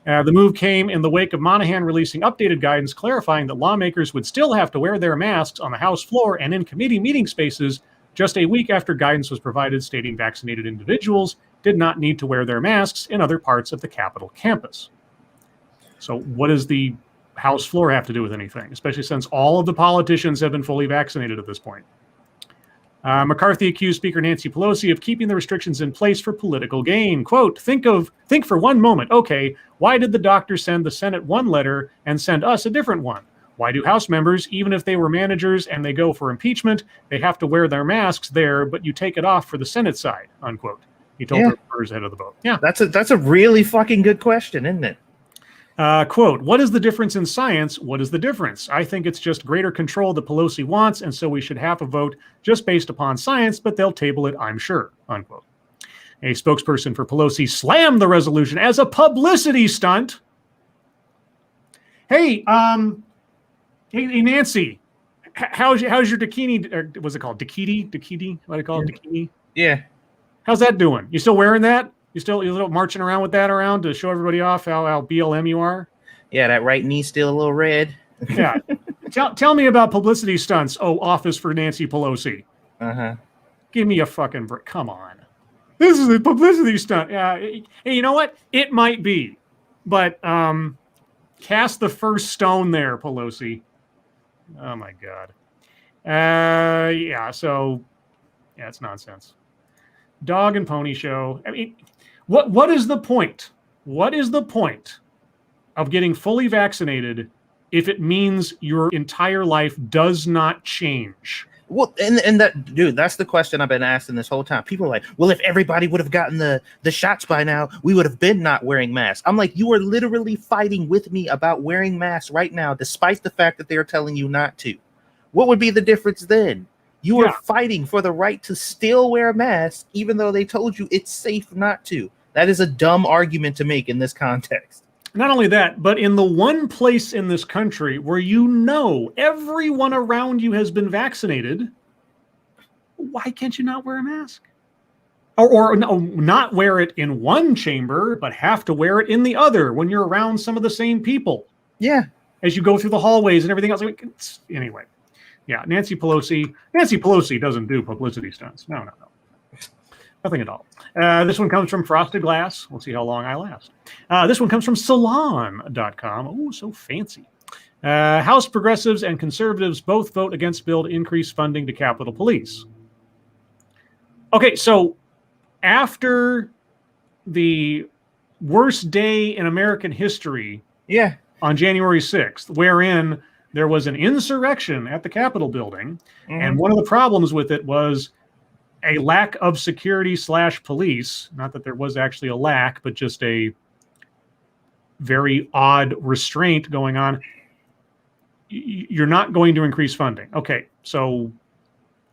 The move came in the wake of Monahan releasing updated guidance clarifying that lawmakers would still have to wear their masks on the House floor and in committee meeting spaces just a week after guidance was provided stating vaccinated individuals did not need to wear their masks in other parts of the Capitol campus. So what does the House floor have to do with anything, especially since all of the politicians have been fully vaccinated at this point? McCarthy accused Speaker Nancy Pelosi of keeping the restrictions in place for political gain. Quote, think for one moment, okay, why did the doctor send the Senate one letter and send us a different one? Why do House members, even if they were managers and they go for impeachment, they have to wear their masks there, but you take it off for the Senate side, unquote. He told reporters ahead of the vote. Yeah. That's a really fucking good question, isn't it? Quote, what is the difference in science? What is the difference? I think it's just greater control that Pelosi wants, and so we should have a vote just based upon science, but they'll table it, I'm sure, unquote. A spokesperson for Pelosi slammed the resolution as a publicity stunt. Hey, Nancy, how's your bikini, or was it called Dakiti? What do you call it? Dakini? Yeah. How's that doing? You still wearing that? You still marching around with that around to show everybody off how BLM you are? Yeah, that right knee still a little red. Yeah. Tell me about publicity stunts. Oh, office for Nancy Pelosi. Uh-huh. Give me a fucking break. Come on. This is a publicity stunt. Yeah. Hey, you know what? It might be. But cast the first stone there, Pelosi. Oh, my God. So it's nonsense. Dog and pony show. I mean, what is the point? What is the point of getting fully vaccinated if it means your entire life does not change? Well, and that, dude, that's the question I've been asking this whole time. People are like, well, if everybody would have gotten the shots by now, we would have been not wearing masks. I'm like, you are literally fighting with me about wearing masks right now, despite the fact that they're telling you not to. What would be the difference then? You are fighting for the right to still wear a mask, even though they told you it's safe not to. That is a dumb argument to make in this context. Not only that, but in the one place in this country where you know everyone around you has been vaccinated, why can't you not wear a mask? Or no, not wear it in one chamber, but have to wear it in the other when you're around some of the same people. Yeah. As you go through the hallways and everything else. Anyway, yeah, Nancy Pelosi doesn't do publicity stunts. No. Nothing at all. This one comes from Frosted Glass. We'll see how long I last. This one comes from Salon.com. Oh, so fancy. House progressives and conservatives both vote against bill to increase funding to Capitol Police. Okay, so after the worst day in American history on January 6th, wherein there was an insurrection at the Capitol building, and one of the problems with it was a lack of security / police. Not that there was actually a lack, but just a very odd restraint going on. You're not going to increase funding. Okay, so,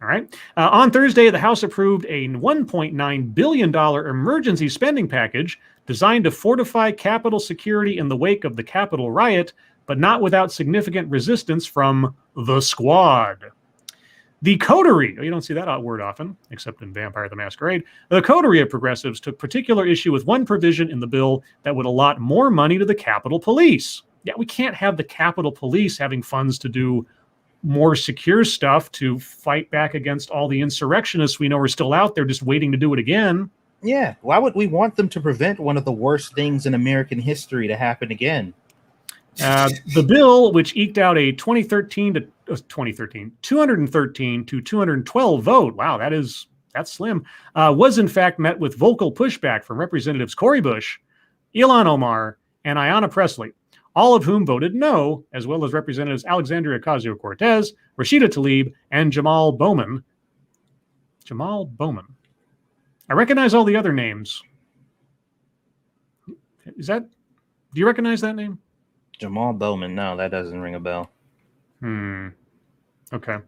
all right. On Thursday, the House approved a $1.9 billion emergency spending package designed to fortify Capitol security in the wake of the Capitol riot, but not without significant resistance from the Squad. The coterie, you don't see that word often, except in Vampire the Masquerade. The coterie of progressives took particular issue with one provision in the bill that would allot more money to the Capitol Police. Yeah, we can't have the Capitol Police having funds to do more secure stuff to fight back against all the insurrectionists we know are still out there just waiting to do it again. Yeah, why would we want them to prevent one of the worst things in American history to happen again? The bill, which eked out a 213 to 212 vote, wow, that's slim, was in fact met with vocal pushback from Representatives Cori Bush, Ilhan Omar, and Ayanna Pressley, all of whom voted no, as well as Representatives Alexandria Ocasio-Cortez, Rashida Tlaib, and Jamal Bowman. I recognize all the other names. Do you recognize that name? Jamal Bowman. No, that doesn't ring a bell. Okay.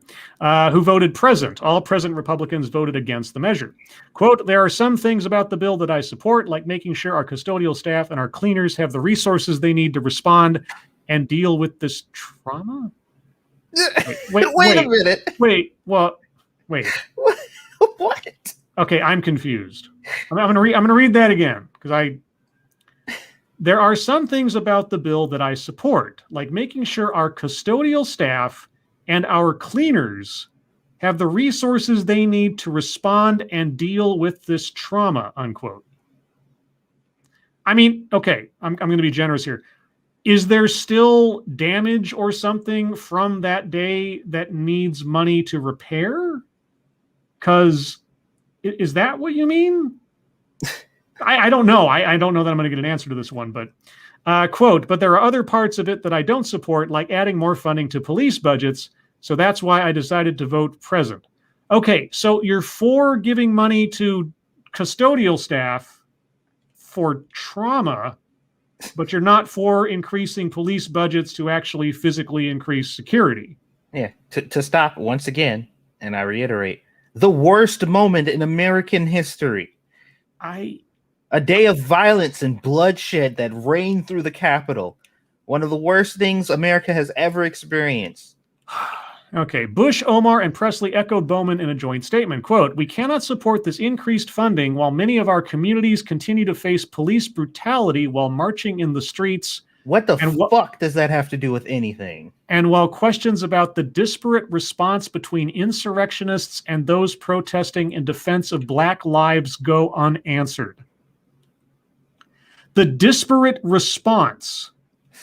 Who voted present? All present Republicans voted against the measure. Quote, there are some things about the bill that I support, like making sure our custodial staff and our cleaners have the resources they need to respond and deal with this trauma. Wait a minute. Wait. What? Okay, I'm confused. I'm going to read that again because there are some things about the bill that I support, like making sure our custodial staff and our cleaners have the resources they need to respond and deal with this trauma, unquote. I mean, okay, I'm going to be generous here. Is there still damage or something from that day that needs money to repair? Because is that what you mean? I don't know. I don't know that I'm going to get an answer to this one, but quote, but there are other parts of it that I don't support, like adding more funding to police budgets. So that's why I decided to vote present. Okay, so you're for giving money to custodial staff for trauma, but you're not for increasing police budgets to actually physically increase security. Yeah, to stop once again, and I reiterate, the worst moment in American history. A day of violence and bloodshed that reigned through the Capitol. One of the worst things America has ever experienced. Okay, Bush, Omar, and Presley echoed Bowman in a joint statement. Quote, we cannot support this increased funding while many of our communities continue to face police brutality while marching in the streets. What the fuck does that have to do with anything? And while questions about the disparate response between insurrectionists and those protesting in defense of Black lives go unanswered. The disparate response.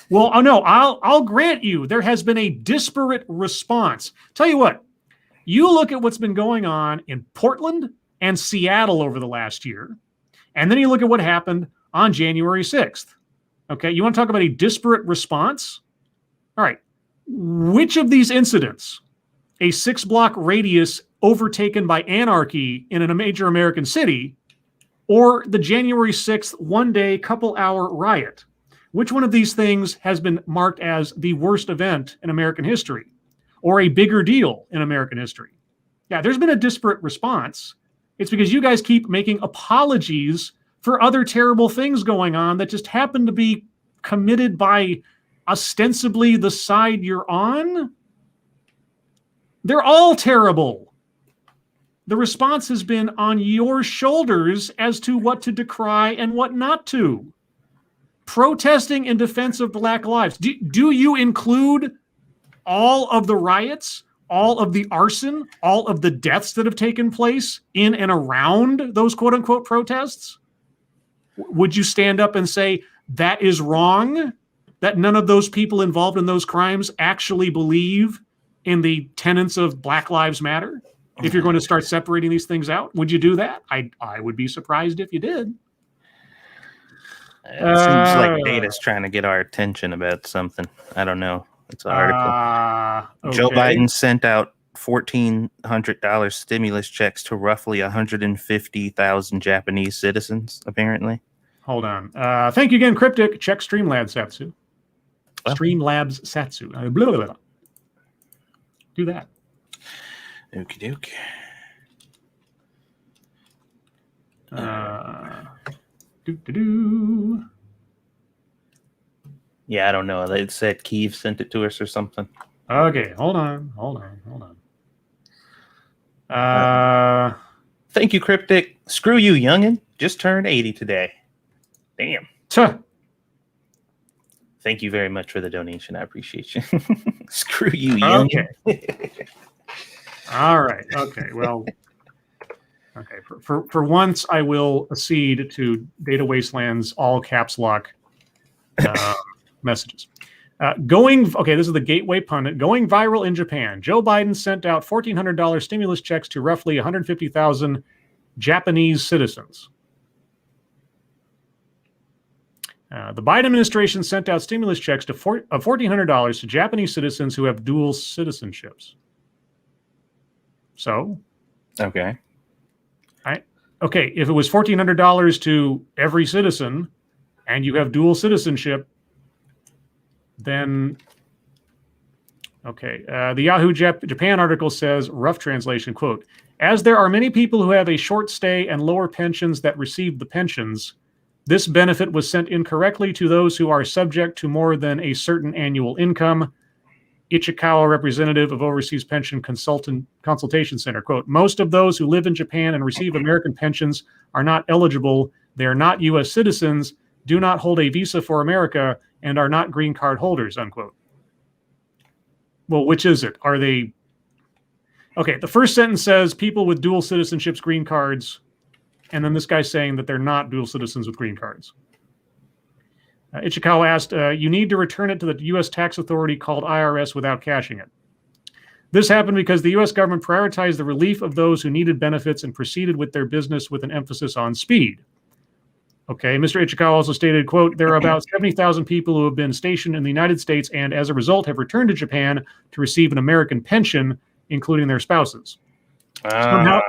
Well, oh no, I'll grant you there has been a disparate response. Tell you what, you look at what's been going on in Portland and Seattle over the last year, and then you look at what happened on January 6th. Okay, you want to talk about a disparate response? All right, which of these incidents, a 6-block radius overtaken by anarchy in a major American city, or the January 6th one-day couple-hour riot, which one of these things has been marked as the worst event in American history or a bigger deal in American history? Yeah, there's been a disparate response. It's because you guys keep making apologies for other terrible things going on that just happen to be committed by ostensibly the side you're on. They're all terrible. The response has been on your shoulders as to what to decry and what not to. Protesting in defense of Black lives. Do you include all of the riots, all of the arson, all of the deaths that have taken place in and around those quote-unquote protests? Would you stand up and say that is wrong, that none of those people involved in those crimes actually believe in the tenets of Black Lives Matter? If you're going to start separating these things out, would you do that? I would be surprised if you did. It seems like Data's trying to get our attention about something. I don't know. It's an article. Okay. Joe Biden sent out $1,400 stimulus checks to roughly 150,000 Japanese citizens, apparently. Hold on. Thank you again, Cryptic. Check Streamlabs Satsu. Streamlabs Satsu. Blah, blah, blah. Do that. Okie doke. Yeah, I don't know. They said Kiev sent it to us or something. Okay, hold on. Thank you, Cryptic. Screw you, youngin. Just turned 80 today. Damn. Tuh. Thank you very much for the donation. I appreciate you. Screw you, youngin. Okay. All right. Okay. Well. Okay. For once, I will accede to Data Wasteland's all caps lock messages. Okay, this is the Gateway Pundit. Going viral in Japan. Joe Biden sent out $1,400 stimulus checks to roughly 150,000 Japanese citizens. The Biden administration sent out stimulus checks of $1,400 to Japanese citizens who have dual citizenships. So? Okay. Okay, if it was $1,400 to every citizen and you have dual citizenship, then, okay. The Yahoo Japan article says, rough translation, quote, as there are many people who have a short stay and lower pensions that receive the pensions, this benefit was sent incorrectly to those who are subject to more than a certain annual income. Ichikawa, representative of Overseas Pension Consultation Center, quote, most of those who live in Japan and receive American pensions are not eligible. They are not U.S. citizens, do not hold a visa for America, and are not green card holders, unquote. Well, which is it? Are they... Okay, the first sentence says people with dual citizenships, green cards, and then this guy's saying that they're not dual citizens with green cards. Ichikawa asked, you need to return it to the U.S. tax authority called IRS without cashing it. This happened because the U.S. government prioritized the relief of those who needed benefits and proceeded with their business with an emphasis on speed. Okay, Mr. Ichikawa also stated, quote, there are about 70,000 people who have been stationed in the United States and as a result have returned to Japan to receive an American pension, including their spouses. Somehow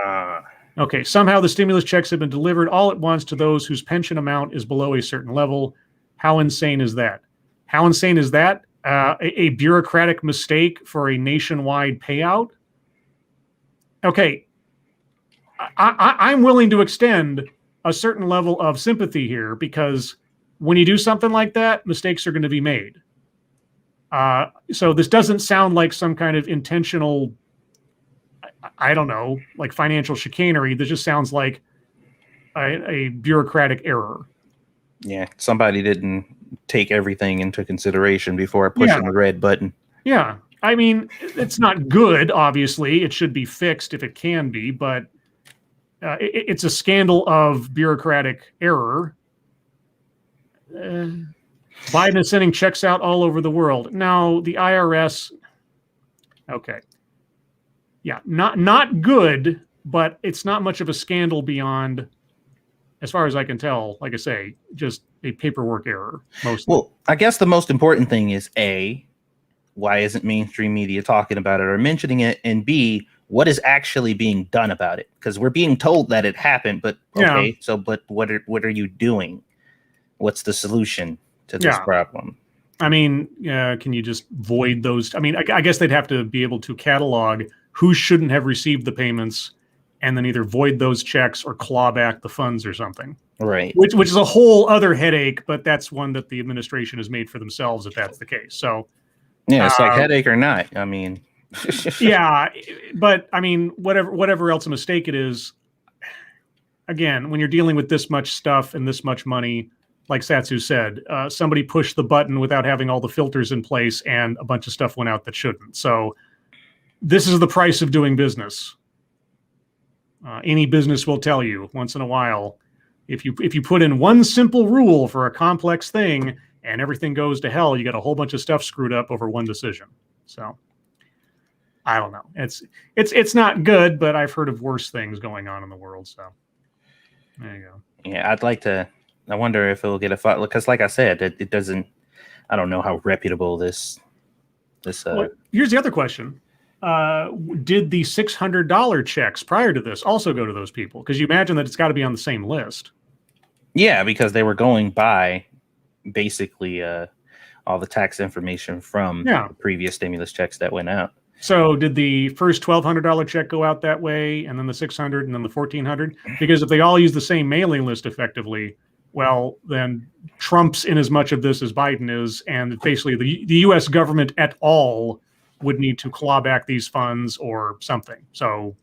the stimulus checks have been delivered all at once to those whose pension amount is below a certain level. How insane is that? How insane is that? A bureaucratic mistake for a nationwide payout? Okay, I'm willing to extend a certain level of sympathy here because when you do something like that, mistakes are going to be made. So this doesn't sound like some kind of intentional, I don't know, like financial chicanery. This just sounds like a bureaucratic error. Yeah, somebody didn't take everything into consideration before pushing the red button. Yeah, I mean, it's not good, obviously. It should be fixed if it can be, but it's a scandal of bureaucratic error. Biden is sending checks out all over the world. Now, the IRS, okay. Yeah, not good, but it's not much of a scandal beyond... as far as I can tell, like I say, just a paperwork error, mostly. Well, I guess the most important thing is A, why isn't mainstream media talking about it or mentioning it? And B, what is actually being done about it? Because we're being told that it happened, but okay, so but what are you doing? What's the solution to this problem? I mean, can you just void those? I mean, I guess they'd have to be able to catalog who shouldn't have received the payments, and then either void those checks or claw back the funds or something. Right. Which is a whole other headache, but that's one that the administration has made for themselves if that's the case. So yeah, it's like headache or not. I mean, yeah, but I mean, whatever else a mistake it is, again, when you're dealing with this much stuff and this much money, like Satsu said, somebody pushed the button without having all the filters in place, and a bunch of stuff went out that shouldn't. So this is the price of doing business. Any business will tell you once in a while, if you put in one simple rule for a complex thing and everything goes to hell, you got a whole bunch of stuff screwed up over one decision. So I don't know. It's not good, but I've heard of worse things going on in the world. So there you go. Yeah, I wonder if it'll get a fight, because like I said, it doesn't, I don't know how reputable this. Well, here's the other question. Did the $600 checks prior to this also go to those people? Because you imagine that it's got to be on the same list. Yeah, because they were going by basically all the tax information from the previous stimulus checks that went out. So did the first $1,200 check go out that way, and then the $600, and then the $1,400? Because if they all use the same mailing list effectively, well, then Trump's in as much of this as Biden is, and basically the U.S. government at all would need to claw back these funds or something. So,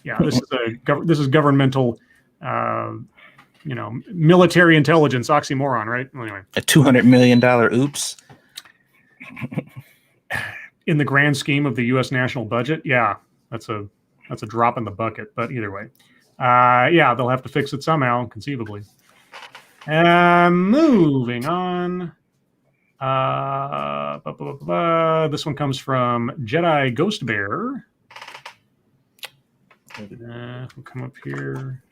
yeah, this is governmental, military intelligence oxymoron, right? Anyway, a $200 million oops. In the grand scheme of the U.S. national budget, yeah, that's a drop in the bucket. But either way, yeah, they'll have to fix it somehow, conceivably. Moving on. This one comes from Jedi Ghost Bear. We'll come up here.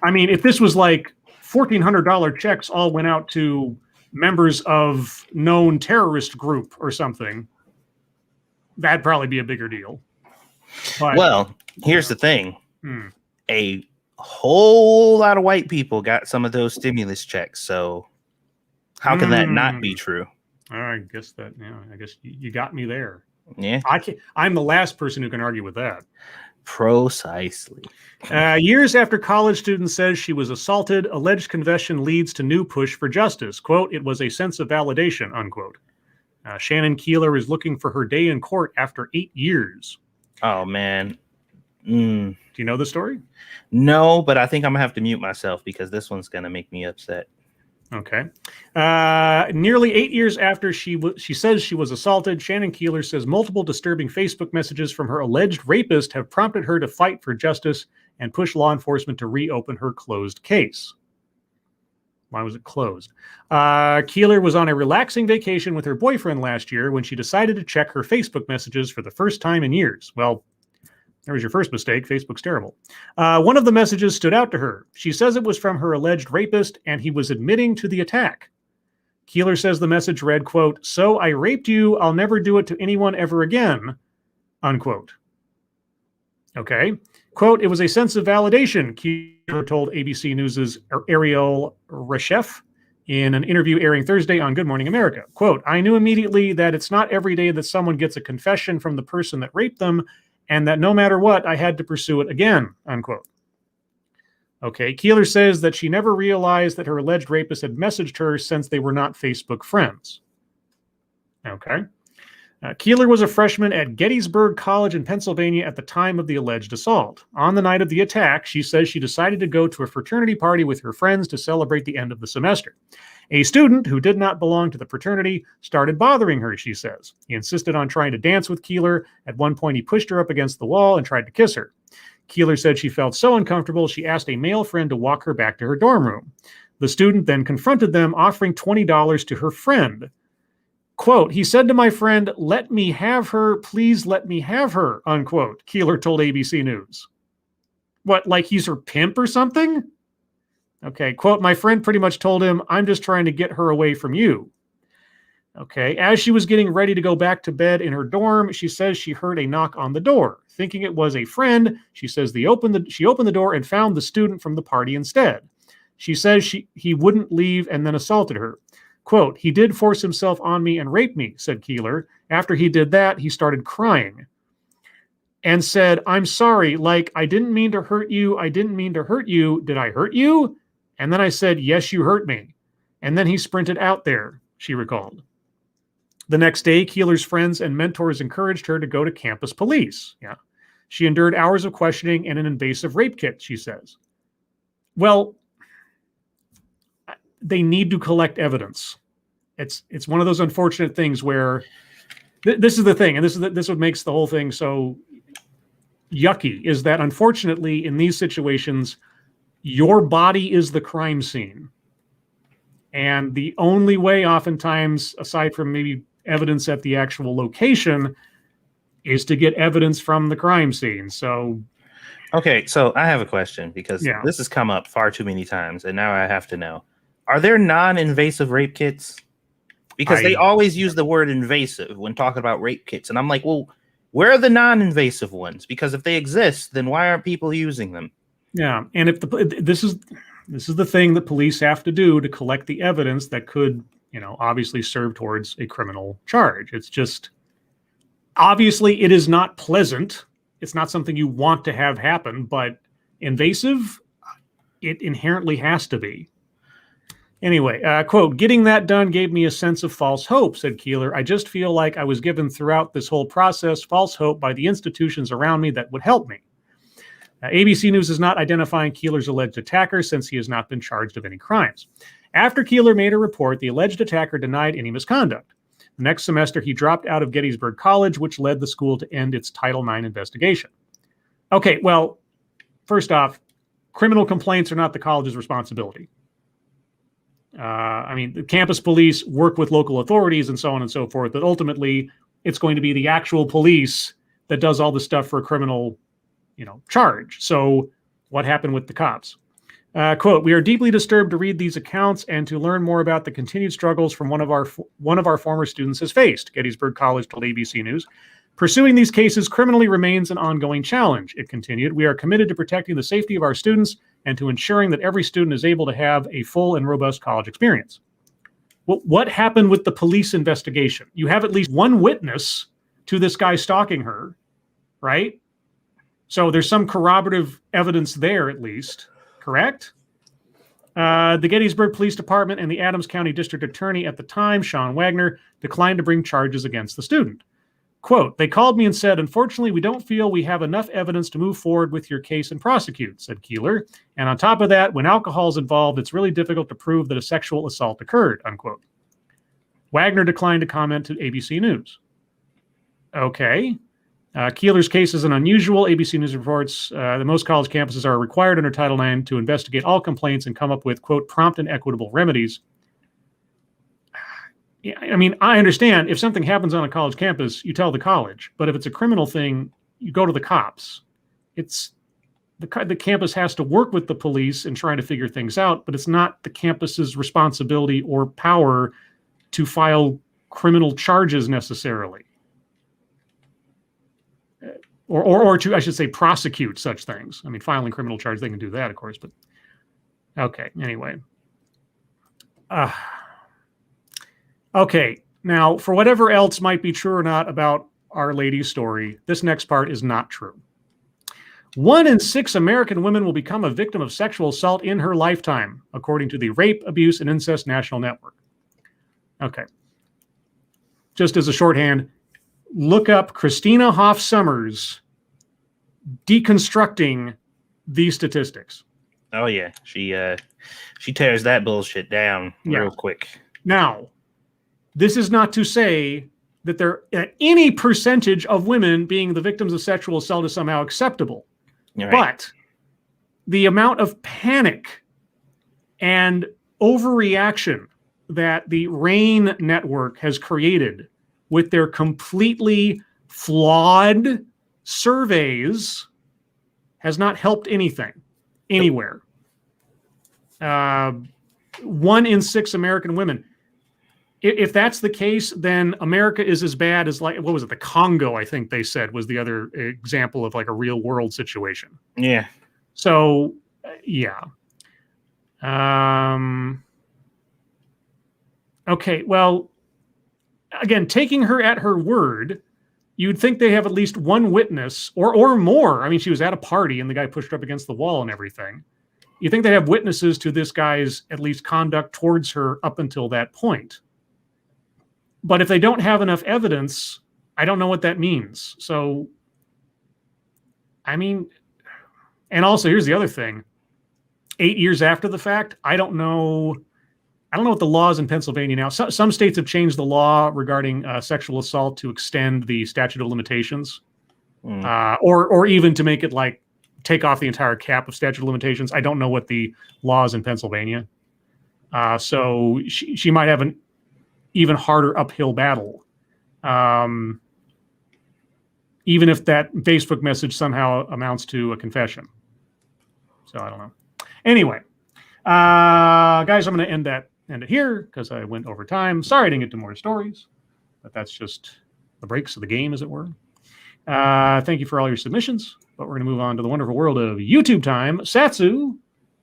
I mean, if this was like $1,400 checks all went out to members of known terrorist group or something, that'd probably be a bigger deal. But, well, here's the thing. A whole lot of white people got some of those stimulus checks. So how can that not be true? I guess you got me there. Yeah. I'm the last person who can argue with that. Precisely. Years after college student says she was assaulted, alleged confession leads to new push for justice. Quote, "It was a sense of validation," unquote. Shannon Keeler is looking for her day in court after 8 years. Oh, man. Do you know the story? No, but I think I'm going to have to mute myself because this one's going to make me upset. Okay. Nearly 8 years after she says she was assaulted, Shannon Keeler says multiple disturbing Facebook messages from her alleged rapist have prompted her to fight for justice and push law enforcement to reopen her closed case. Why was it closed? Keeler was on a relaxing vacation with her boyfriend last year when she decided to check her Facebook messages for the first time in years. Well, there was your first mistake. Facebook's terrible. One of the messages stood out to her. She says it was from her alleged rapist, and he was admitting to the attack. Keeler says the message read, quote, "So I raped you. I'll never do it to anyone ever again," unquote. Okay. Quote, "It was a sense of validation," Keeler told ABC News' Ariel Reshef in an interview airing Thursday on Good Morning America. Quote, "I knew immediately that it's not every day that someone gets a confession from the person that raped them, and that no matter what, I had to pursue it again," unquote. Okay, Keeler says that she never realized that her alleged rapist had messaged her since they were not Facebook friends. Okay. Keeler was a freshman at Gettysburg College in Pennsylvania at the time of the alleged assault. On the night of the attack, she says she decided to go to a fraternity party with her friends to celebrate the end of the semester. A student who did not belong to the fraternity started bothering her, she says. He insisted on trying to dance with Keeler. At one point, he pushed her up against the wall and tried to kiss her. Keeler said she felt so uncomfortable, she asked a male friend to walk her back to her dorm room. The student then confronted them, offering $20 to her friend. Quote, "He said to my friend, 'Let me have her, please let me have her,'" unquote, Keeler told ABC News. What, like he's her pimp or something? Okay, quote, "My friend pretty much told him, 'I'm just trying to get her away from you.'" Okay, as she was getting ready to go back to bed in her dorm, she says she heard a knock on the door. Thinking it was a friend, she says she opened the door and found the student from the party instead. She says he wouldn't leave and then assaulted her. Quote, he did force himself on me and rape me, said Keeler. After he did that, he started crying and said, I'm sorry, like, I didn't mean to hurt you. I didn't mean to hurt you. Did I hurt you? And then I said, yes, you hurt me. And then he sprinted out there, she recalled. The next day, Keeler's friends and mentors encouraged her to go to campus police. Yeah. She endured hours of questioning and an invasive rape kit, she says. Well, they need to collect evidence. It's one of those unfortunate things where this is the thing, and this is what makes the whole thing so yucky, is that unfortunately in these situations, your body is the crime scene. And the only way oftentimes, aside from maybe evidence at the actual location, is to get evidence from the crime scene. So okay, so I have a question, because this has come up far too many times, and now I have to know. Are there non-invasive rape kits? Because they always use the word invasive when talking about rape kits. And I'm like, well, where are the non-invasive ones? Because if they exist, then why aren't people using them? Yeah, and if this is the thing that police have to do to collect the evidence that could, obviously serve towards a criminal charge. It's just, obviously it is not pleasant. It's not something you want to have happen, but invasive, it inherently has to be. Anyway, quote, getting that done gave me a sense of false hope, said Keeler. I just feel like I was given throughout this whole process false hope by the institutions around me that would help me. ABC News is not identifying Keeler's alleged attacker since he has not been charged of any crimes. After Keeler made a report, the alleged attacker denied any misconduct. The next semester, he dropped out of Gettysburg College, which led the school to end its Title IX investigation. Okay, well, first off, criminal complaints are not the college's responsibility. The campus police work with local authorities and so on and so forth, but ultimately it's going to be the actual police that does all the stuff for a criminal, charge. So what happened with the cops? Quote, we are deeply disturbed to read these accounts and to learn more about the continued struggles from one of our former students has faced, Gettysburg College told ABC News. Pursuing these cases criminally remains an ongoing challenge, it continued. We are committed to protecting the safety of our students and to ensuring that every student is able to have a full and robust college experience. Well, what happened with the police investigation? You have at least one witness to this guy stalking her, right? So there's some corroborative evidence there at least, correct? The Gettysburg Police Department and the Adams County District Attorney at the time, Sean Wagner, declined to bring charges against the student. Quote, they called me and said, unfortunately, we don't feel we have enough evidence to move forward with your case and prosecute, said Keeler. And on top of that, when alcohol is involved, it's really difficult to prove that a sexual assault occurred, unquote. Wagner declined to comment to ABC News. Okay. Keeler's case is an unusual. ABC News reports that most college campuses are required under Title IX to investigate all complaints and come up with, quote, prompt and equitable remedies. I understand if something happens on a college campus, you tell the college. But if it's a criminal thing, you go to the cops. It's the campus has to work with the police and try to figure things out, but it's not the campus's responsibility or power to file criminal charges necessarily. Or to, I should say, prosecute such things. Filing criminal charges, they can do that, of course. But okay, anyway. Okay, now, for whatever else might be true or not about Our Lady's story, this next part is not true. 1 in 6 American women will become a victim of sexual assault in her lifetime, according to the Rape, Abuse, and Incest National Network. Okay. Just as a shorthand, look up Christina Hoff Sommers deconstructing these statistics. Oh, yeah. She tears that bullshit down real quick. Now, this is not to say that any percentage of women being the victims of sexual assault is somehow acceptable. Right. But the amount of panic and overreaction that the RAIN network has created with their completely flawed surveys has not helped anything, anywhere. 1 in 6 American women. If that's the case, then America is as bad as, like, what was it? The Congo, I think they said, was the other example of like a real world situation. Yeah. So, yeah. Okay, well, again, taking her at her word, you'd think they have at least one witness or more. I mean, she was at a party and the guy pushed her up against the wall and everything. You think they have witnesses to this guy's at least conduct towards her up until that point. But if they don't have enough evidence, I don't know what that means. So, I mean, and also here's the other thing. 8 years after the fact, I don't know what the law is in Pennsylvania now. Some states have changed the law regarding sexual assault to extend the statute of limitations, or even to make it like take off the entire cap of statute of limitations. I don't know what the law is in Pennsylvania. So she might have an even harder uphill battle. Even if that Facebook message somehow amounts to a confession. So I don't know. Anyway, guys, I'm going to end it here because I went over time. Sorry I didn't get to more stories, but that's just the breaks of the game, as it were. Thank you for all your submissions, but we're going to move on to the wonderful world of YouTube time. Satsu,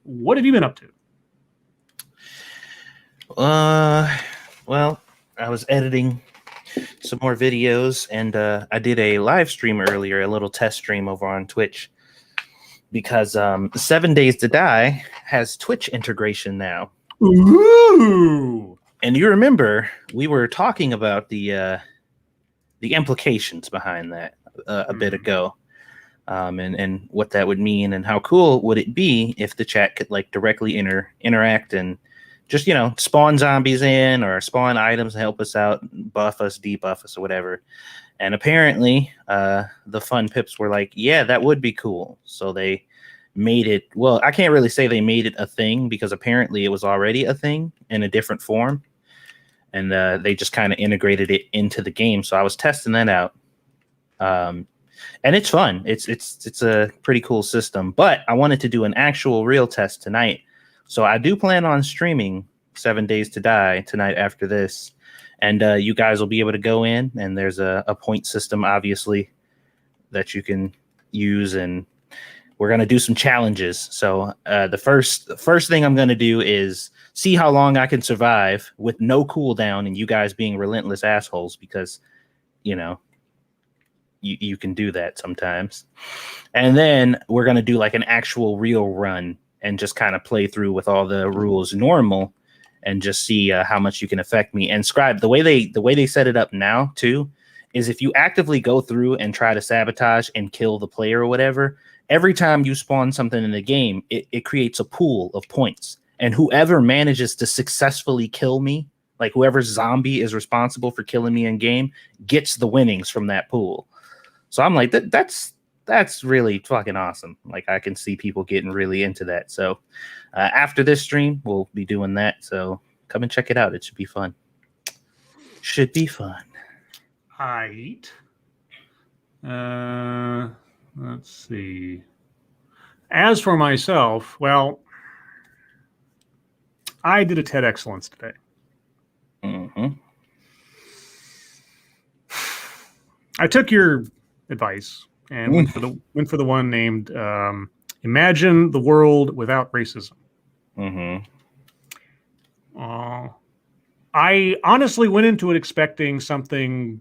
what have you been up to? Well, I was editing some more videos, and I did a live stream earlier, a little test stream over on Twitch, because 7 Days to Die has Twitch integration now. Ooh! And you remember we were talking about the implications behind that a bit ago, and what that would mean, and how cool would it be if the chat could like directly interact and just, you know, spawn zombies in or spawn items to help us out, buff us, debuff us, or whatever. And apparently, the fun pips were like, yeah, that would be cool. So they made it, well, I can't really say they made it a thing because apparently it was already a thing in a different form. And they just kind of integrated it into the game. So I was testing that out. And it's fun. It's a pretty cool system. But I wanted to do an actual real test tonight. So I do plan on streaming 7 Days to Die tonight after this. And you guys will be able to go in, and there's a point system, obviously, that you can use. And we're going to do some challenges. So the first thing I'm going to do is see how long I can survive with no cooldown and you guys being relentless assholes, because, you know, you can do that sometimes. And then we're going to do like an actual real run and just kind of play through with all the rules normal and just see how much you can affect me. And Scribe, the way they set it up now too is if you actively go through and try to sabotage and kill the player or whatever, every time you spawn something in the game, it creates a pool of points. And whoever manages to successfully kill me, like whoever zombie is responsible for killing me in game, gets the winnings from that pool. So I'm like, that's really fucking awesome. Like, I can see people getting really into that. So after this stream, we'll be doing that. So come and check it out. It should be fun. Should be fun. Aight. Let's see. As for myself, well, I did a TED Excellence today. Mm-hmm. I took your advice and went for the one named "Imagine the World Without Racism." Mm-hmm. I honestly went into it expecting something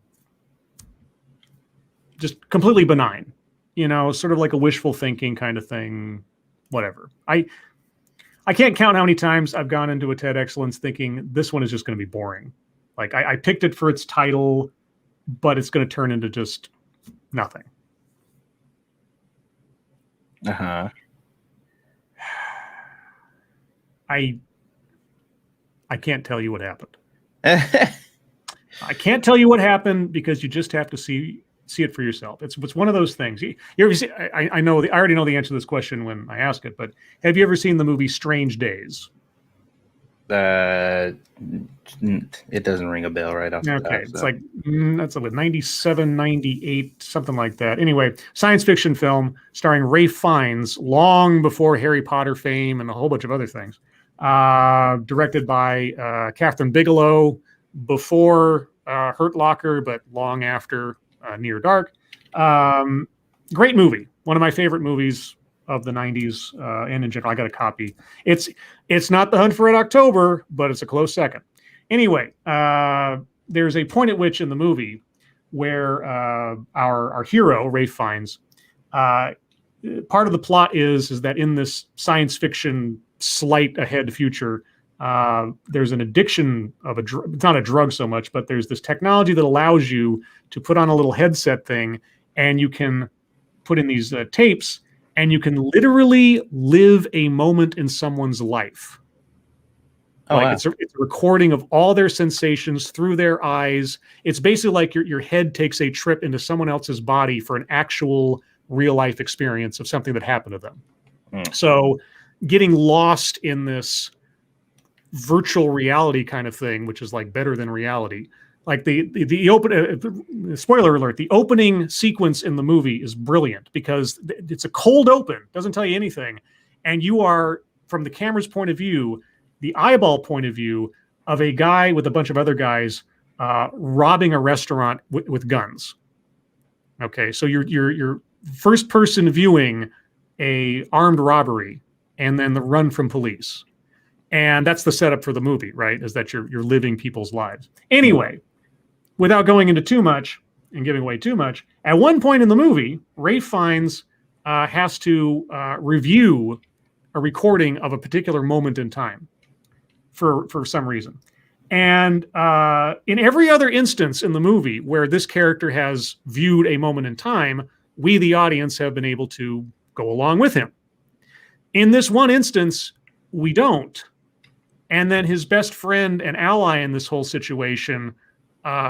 just completely benign, you know, sort of like a wishful thinking kind of thing. Whatever. I can't count how many times I've gone into a TED Excellence thinking this one is just going to be boring. Like I picked it for its title, but it's going to turn into just nothing. Uh-huh. I can't tell you what happened. I can't tell you what happened because you just have to see it for yourself. It's one of those things. You ever see? I already know the answer to this question when I ask it, but have you ever seen the movie Strange Days? It doesn't ring a bell right off the top. Okay, it's like that's with 97, 98, something like that. Anyway, science fiction film starring Ralph Fiennes, long before Harry Potter fame and a whole bunch of other things. Directed by Catherine Bigelow, before Hurt Locker, but long after Near Dark. Great movie. One of my favorite movies of the 90s, and in general. I got a copy. It's not The Hunt for Red October, but it's a close second. Anyway, there's a point at which in the movie where our hero, Rafe fiends, part of the plot is that in this science fiction slight ahead future, there's an addiction of a drug. It's not a drug so much, but there's this technology that allows you to put on a little headset thing, and you can put in these tapes, and you can literally live a moment in someone's life. Oh, like wow. it's a recording of all their sensations through their eyes. It's basically like your head takes a trip into someone else's body for an actual real life experience of something that happened to them. So getting lost in this virtual reality kind of thing, which is like better than reality. Like the open spoiler alert, the opening sequence in the movie is brilliant because it's a cold open, doesn't tell you anything, and you are, from the camera's point of view, the eyeball point of view of a guy with a bunch of other guys robbing a restaurant with guns. Okay, so you're first person viewing a armed robbery and then the run from police, and that's the setup for the movie, right? Is that you're living people's lives. Anyway, without going into too much and giving away too much, at one point in the movie, Rafe Fiennes has to review a recording of a particular moment in time for some reason. And in every other instance in the movie where this character has viewed a moment in time, we, the audience, have been able to go along with him. In this one instance, we don't. And then his best friend and ally in this whole situation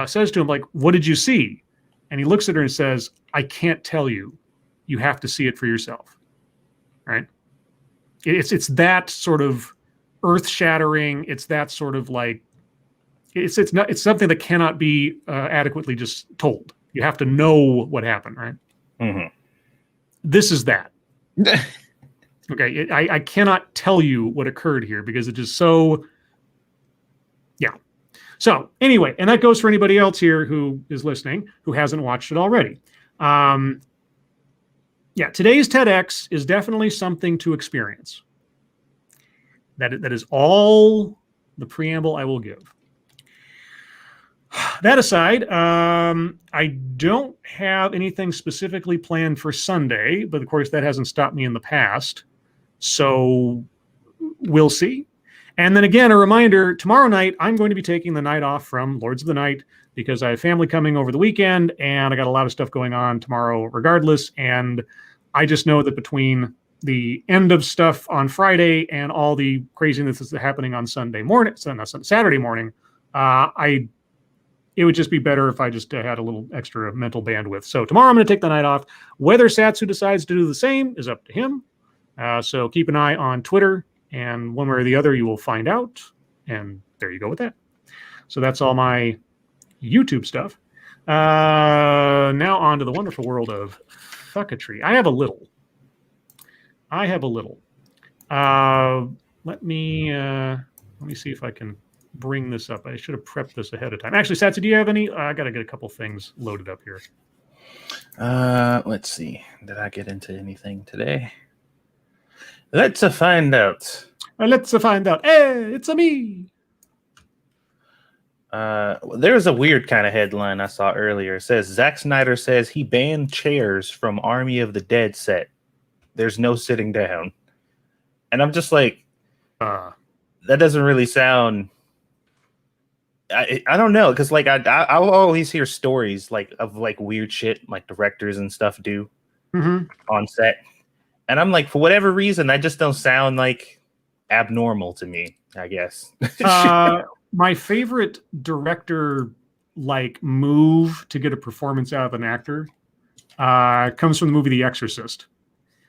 says to him, like, what did you see? And he looks at her and says, I can't tell you. You have to see it for yourself. Right? It's that sort of earth-shattering. It's that sort of like, it's something that cannot be adequately just told. You have to know what happened, right? Mm-hmm. This is that. Okay, I cannot tell you what occurred here because it is so, yeah. So anyway, and that goes for anybody else here who is listening who hasn't watched it already. Yeah, today's TEDx is definitely something to experience. That is all the preamble I will give. That aside, I don't have anything specifically planned for Sunday, but of course that hasn't stopped me in the past. So we'll see. And then again, a reminder, tomorrow night, I'm going to be taking the night off from Lords of the Night because I have family coming over the weekend and I got a lot of stuff going on tomorrow regardless. And I just know that between the end of stuff on Friday and all the craziness that's happening on Saturday morning, it would just be better if I just had a little extra mental bandwidth. So tomorrow I'm going to take the night off. Whether Satsu decides to do the same is up to him. So keep an eye on Twitter, and one way or the other you will find out. And there you go with that. So that's all my YouTube stuff. Now on to the wonderful world of fucketry. I have a little. Let me see if I can bring this up. I should have prepped this ahead of time. Actually, Satsu, do you have any? I got to get a couple things loaded up here. Let's see. Did I get into anything today? Let's find out. Let's find out. Hey, it's a me. There was a weird kind of headline I saw earlier. It says Zack Snyder says he banned chairs from Army of the Dead set. There's no sitting down. And I'm just like, that doesn't really sound. I don't know, because like I'll always hear stories like of like weird shit like directors and stuff do on set, and I'm like, for whatever reason, that just don't sound like abnormal to me, I guess. My favorite director like move to get a performance out of an actor comes from the movie The Exorcist.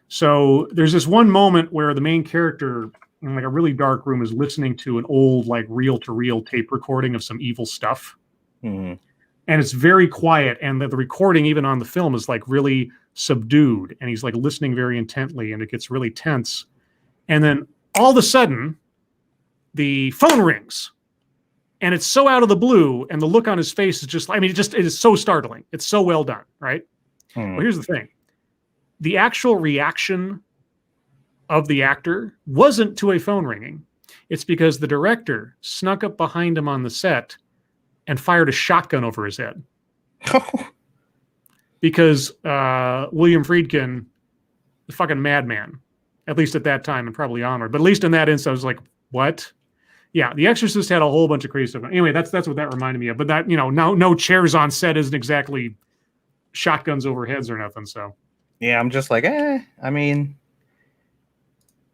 So there's this one moment where the main character in like a really dark room is listening to an old like reel-to-reel tape recording of some evil stuff. And it's very quiet, and the recording even on the film is like really subdued, and he's like listening very intently, and it gets really tense. And then all of a sudden the phone rings, and it's so out of the blue, and the look on his face is just, I mean, it is so startling. It's so well done, right? Well, here's the thing. The actual reaction of the actor wasn't to a phone ringing. It's because the director snuck up behind him on the set and fired a shotgun over his head. Because William Friedkin, the fucking madman, at least at that time and probably onward. But at least in that instance, I was like, what? Yeah, The Exorcist had a whole bunch of crazy stuff. Anyway, that's what that reminded me of. But that, no chairs on set isn't exactly shotguns over heads or nothing. So yeah, I'm just like, I mean,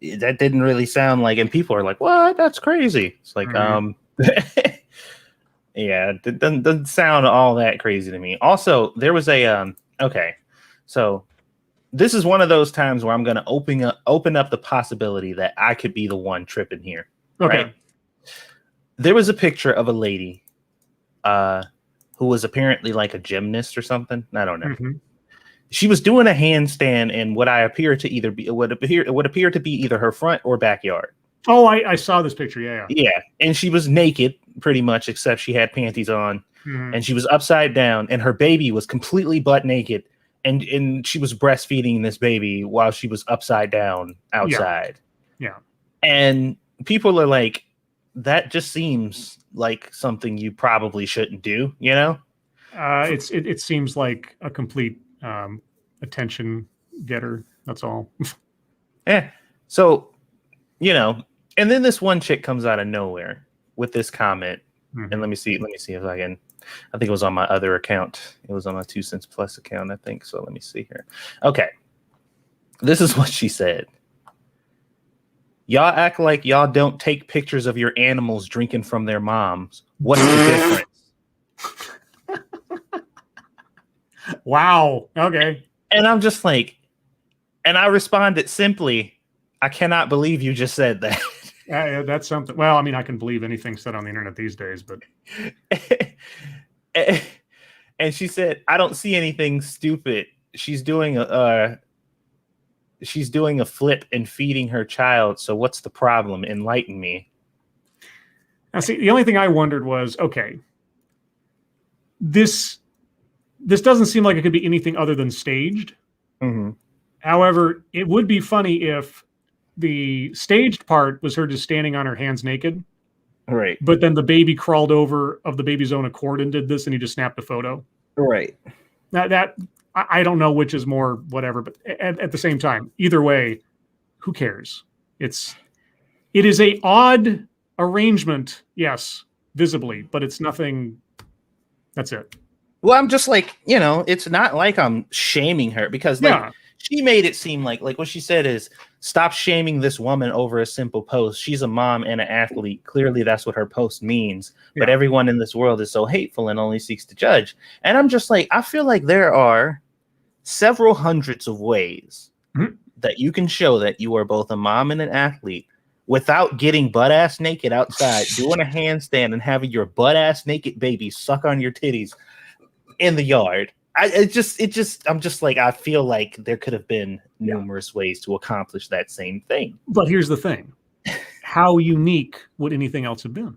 that didn't really sound like, and people are like, what? That's crazy. It's like, yeah, it doesn't sound all that crazy to me. Also, there was a okay, so this is one of those times where I'm going to open up the possibility that I could be the one tripping here. Okay. Right? There was a picture of a lady who was apparently like a gymnast or something. I don't know. Mm-hmm. She was doing a handstand in what appear to be either her front or backyard. Oh, I saw this picture. Yeah. And she was naked pretty much, except she had panties on, and she was upside down, and her baby was completely butt naked, and she was breastfeeding this baby while she was upside down outside. Yeah. And people are like, that just seems like something you probably shouldn't do, It seems like a complete attention getter. That's all. Yeah. So, and then this one chick comes out of nowhere with this comment. And let me see if I can. I think it was on my other account. It was on my 2 Cents Plus account, I think. So let me see here. Okay. This is what she said. Y'all act like y'all don't take pictures of your animals drinking from their moms. What's the difference? Wow. Okay. And I'm just like, and I responded simply, I cannot believe you just said that. That's something. Well, I mean, I can believe anything said on the internet these days, but. And she said, I don't see anything stupid. She's doing a flip and feeding her child. So what's the problem? Enlighten me. Now, see, the only thing I wondered was, okay, this doesn't seem like it could be anything other than staged. Mm-hmm. However, it would be funny if the staged part was her just standing on her hands naked. Right. But then the baby crawled over of the baby's own accord and did this, and he just snapped a photo. Right. That I don't know which is more whatever, but at the same time, either way, who cares? It is a odd arrangement, yes, visibly, but it's nothing. That's it. Well, I'm just like, it's not like I'm shaming her because she made it seem like what she said is stop shaming this woman over a simple post. She's a mom and an athlete. Clearly that's what her post means. Yeah. But everyone in this world is so hateful and only seeks to judge. And I'm just like, I feel like there are several hundreds of ways that you can show that you are both a mom and an athlete without getting butt ass naked outside, doing a handstand and having your butt ass naked baby suck on your titties in the yard. I'm just like, I feel like there could have been numerous ways to accomplish that same thing. But here's the thing. How unique would anything else have been?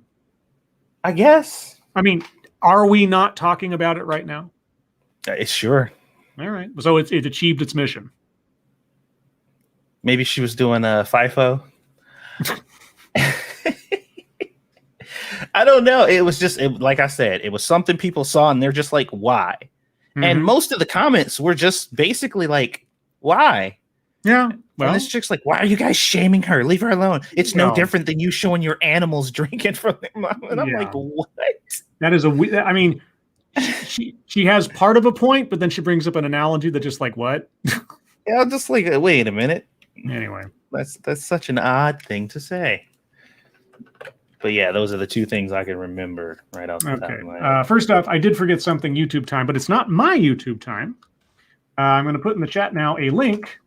I guess. I mean, are we not talking about it right now? Sure. All right. So it achieved its mission. Maybe she was doing a FIFO. I don't know. It was just, like I said, it was something people saw and they're just like, why? Mm-hmm. And most of the comments were just basically like, why? Yeah. Well, and this chick's like, why are you guys shaming her? Leave her alone. It's no different than you showing your animals drinking from their mom. And I'm like, what? That is I mean, she has part of a point, but then she brings up an analogy that just like, what? Yeah, I'm just like, wait a minute. Anyway. That's such an odd thing to say. But yeah, those are the two things I can remember right off the top of my head. First off, I did forget something YouTube time, but it's not my YouTube time. I'm going to put in the chat now a link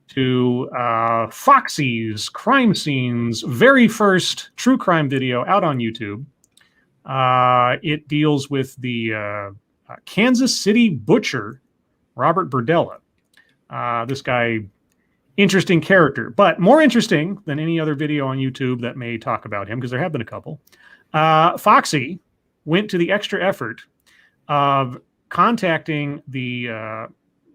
to Foxy's Crime Scenes very first true crime video out on YouTube. It deals with the Kansas City butcher, Robert Burdella. This guy, interesting character, but more interesting than any other video on YouTube that may talk about him, because there have been a couple. Foxy went to the extra effort of contacting the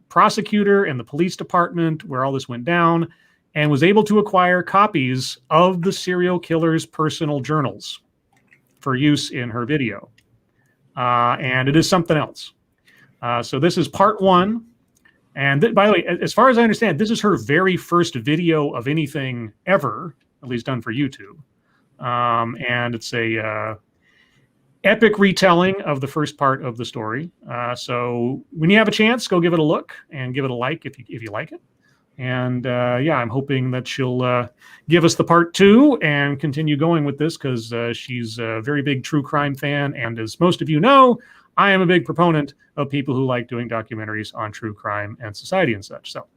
prosecutor and the police department where all this went down and was able to acquire copies of the serial killer's personal journals for use in her video. And it is something else. So this is part 1. And by the way, as far as I understand, this is her very first video of anything ever, at least done for YouTube. And it's a epic retelling of the first part of the story. So when you have a chance, go give it a look and give it a like if you like it. And yeah, I'm hoping that she'll give us the part 2 and continue going with this, because she's a very big true crime fan. And as most of you know, I am a big proponent of people who like doing documentaries on true crime and society and such. So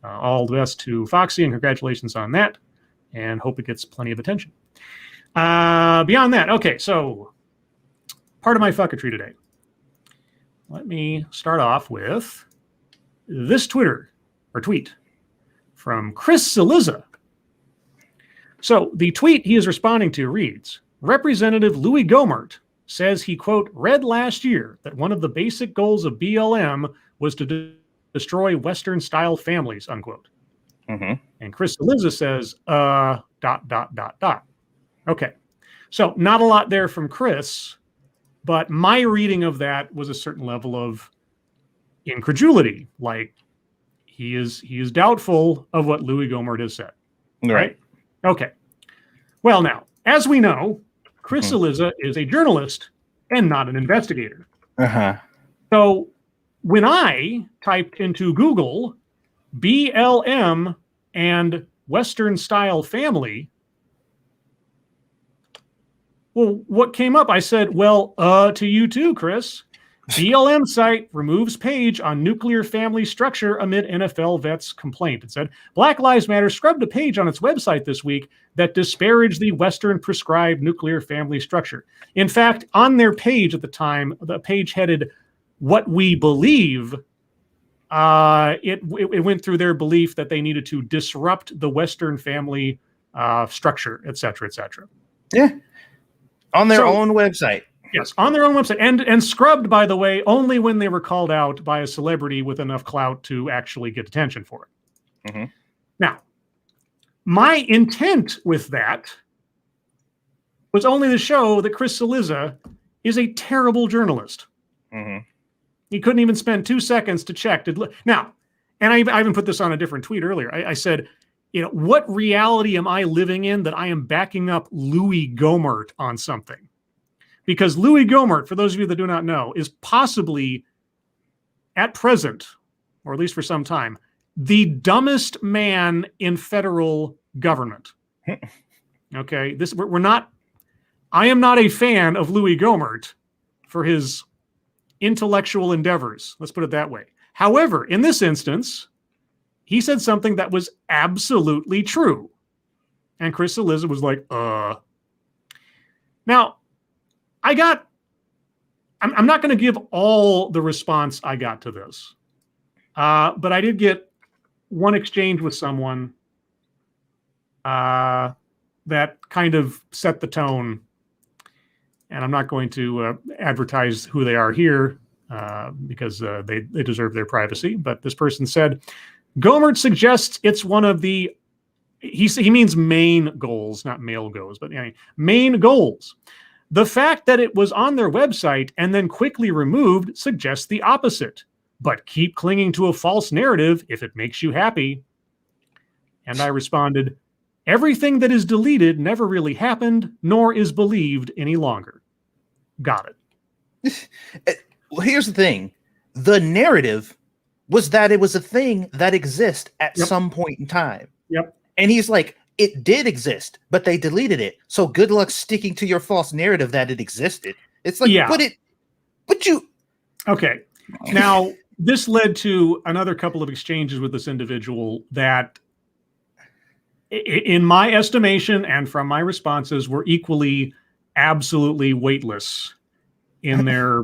all the best to Foxy and congratulations on that, and hope it gets plenty of attention. Beyond that, okay, so part of my fucketry today. Let me start off with this tweet from Chris Siliza. So the tweet he is responding to reads, Representative Louis Gohmert says he, quote, read last year that one of the basic goals of BLM was to destroy Western-style families, unquote. Mm-hmm. And Chris Siliza says, ... Okay, so not a lot there from Chris, but my reading of that was a certain level of incredulity. Like, he is doubtful of what Louis Gohmert has said. Right? Okay. Well, now, as we know, Chris Siliza is a journalist and not an investigator. Uh-huh. So when I typed into Google BLM and Western-style family, well, what came up? I said, well, to you too, Chris. BLM site removes page on nuclear family structure amid NFL vet's complaint. It said, Black Lives Matter scrubbed a page on its website this week that disparaged the Western prescribed nuclear family structure. In fact, on their page at the time, the page headed, what we believe, it went through their belief that they needed to disrupt the Western family structure, et cetera, et cetera. Yeah. On their own website. Yes, on their own website. And scrubbed, by the way, only when they were called out by a celebrity with enough clout to actually get attention for it. Mm-hmm. Now, my intent with that was only to show that Chris Siliza is a terrible journalist. Mm-hmm. He couldn't even spend 2 seconds to check. Now, and I even put this on a different tweet earlier. I said, you know, what reality am I living in that I am backing up Louis Gohmert on something? Because Louis Gohmert, for those of you that do not know, is possibly, at present, or at least for some time, the dumbest man in federal government. Okay, I am not a fan of Louis Gohmert for his intellectual endeavors. Let's put it that way. However, in this instance, he said something that was absolutely true. And Chris Siliza was like, Now, I'm not going to give all the response I got to this. But I did get one exchange with someone that kind of set the tone. And I'm not going to advertise who they are here because they deserve their privacy. But this person said, Gohmert suggests it's one of the, he means main goals, not male goals, but anyway, main goals. The fact that it was on their website and then quickly removed suggests the opposite. But keep clinging to a false narrative if it makes you happy. And I responded, everything that is deleted never really happened, nor is believed any longer. Got it. Well, here's the thing. The narrative was that it was a thing that exists at some point in time. Yep. And he's like, it did exist, but they deleted it. So good luck sticking to your false narrative that it existed. It's like, Okay. Now, this led to another couple of exchanges with this individual that, in my estimation and from my responses, were equally absolutely weightless in their...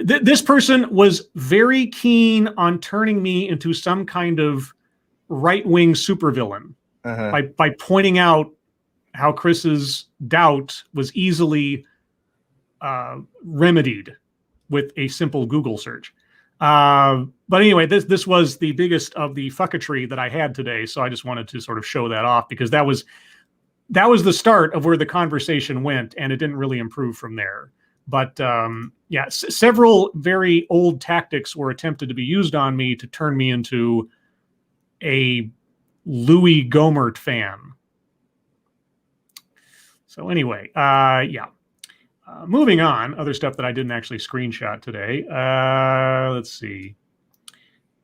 This person was very keen on turning me into some kind of right-wing supervillain by pointing out how Chris's doubt was easily remedied with a simple Google search. But anyway, this was the biggest of the fucketry that I had today, so I just wanted to sort of show that off because that was the start of where the conversation went, and it didn't really improve from there. But yeah, several very old tactics were attempted to be used on me to turn me into a Louis Gohmert fan. So anyway, yeah. Moving on, other stuff that I didn't actually screenshot today. Let's see.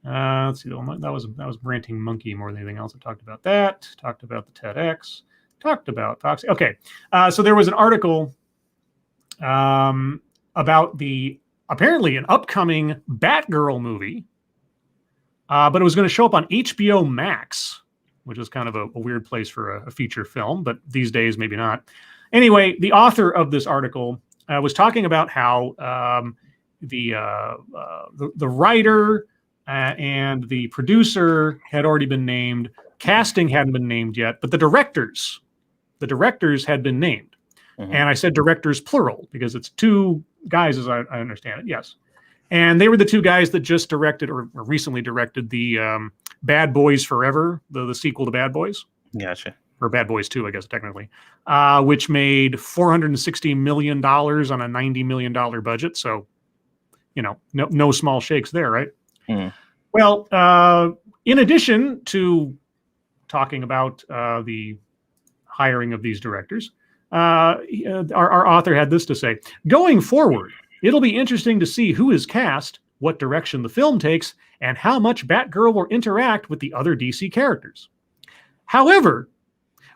Let's see. That was Ranting Monkey more than anything else. I talked about that. Talked about the TEDx. Talked about Fox. Okay. So there was an article about apparently an upcoming Batgirl movie, but it was going to show up on HBO Max, which is kind of a weird place for a feature film, but these days maybe not. Anyway, the author of this article was talking about how the writer and the producer had already been named. Casting hadn't been named yet, but the directors had been named. Mm-hmm. And I said directors plural because it's two guys, as I understand it. Yes. And they were the two guys that just directed or recently directed the Bad Boys Forever, the sequel to Bad Boys. Gotcha. Or Bad Boys 2, I guess, technically, which made $460 million on a $90 million budget. So, no small shakes there, right? Mm. Well, in addition to talking about the hiring of these directors, our author had this to say. Going forward, it'll be interesting to see who is cast, what direction the film takes, and how much Batgirl will interact with the other DC characters. However,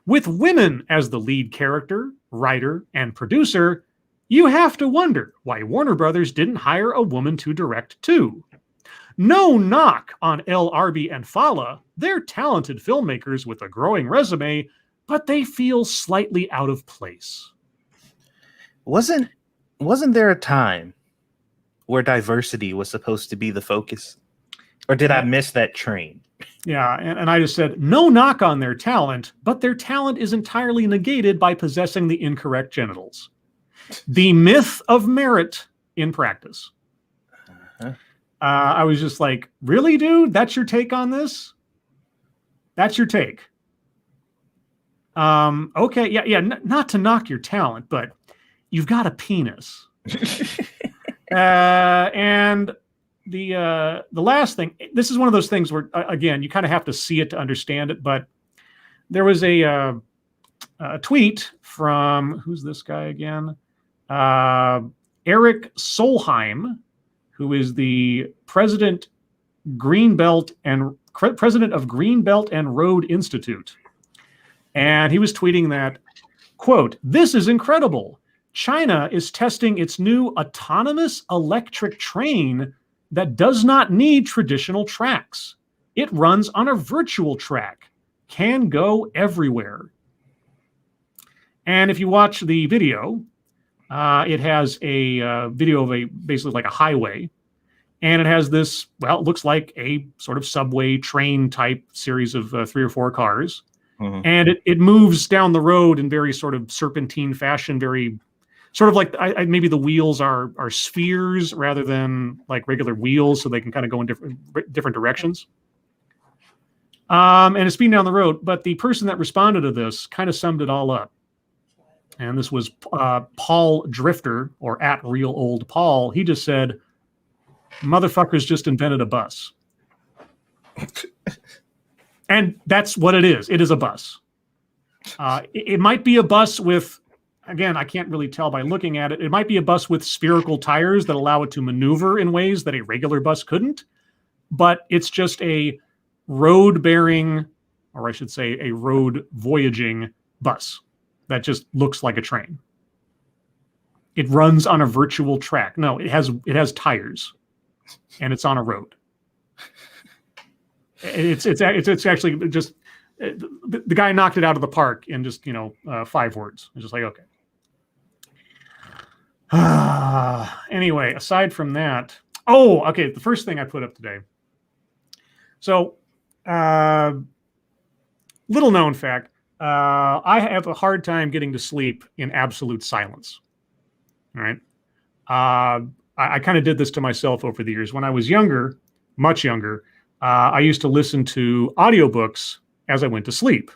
with women as the lead character, writer, and producer, you have to wonder why Warner Brothers didn't hire a woman to direct too. No knock on El Arbi and Fala. They're talented filmmakers with a growing resume, but they feel slightly out of place. Wasn't there a time where diversity was supposed to be the focus? Or did I miss that train? Yeah, and I just said, no knock on their talent, but their talent is entirely negated by possessing the incorrect genitals. The myth of merit in practice. Uh-huh. I was just like, really, dude? That's your take on this? That's your take? Okay, yeah, not to knock your talent, but you've got a penis. And the last thing, this is one of those things where, again, you kind of have to see it to understand it, but there was a tweet from, who's this guy again? Eric Solheim, who is the president of Greenbelt and Road Institute. And he was tweeting that, quote, "This is incredible. China is testing its new autonomous electric train that does not need traditional tracks. It runs on a virtual track, can go everywhere." And if you watch the video, it has a video of basically like a highway. And it has this, well, it looks like a sort of subway train type series of 3 or 4 cars. Mm-hmm. And it moves down the road in very sort of serpentine fashion, very sort of like maybe the wheels are spheres rather than like regular wheels, so they can kind of go in different directions. And it's speeding down the road. But the person that responded to this kind of summed it all up. And this was Paul Drifter, or @RealOldPaul. He just said, "Motherfuckers just invented a bus." And that's what it is. It is a bus. It might be a bus with, again, I can't really tell by looking at it. It might be a bus with spherical tires that allow it to maneuver in ways that a regular bus couldn't. But it's just a road-bearing, or I should say a road-voyaging bus that just looks like a train. It runs on a virtual track. No, it has tires, and it's on a road. It's actually just the guy knocked it out of the park in just 5 words. It's just like, okay. Anyway, aside from that, okay. The first thing I put up today. So, little known fact. I have a hard time getting to sleep in absolute silence. All right. I kind of did this to myself over the years. When I was younger, much younger, I used to listen to audiobooks as I went to sleep.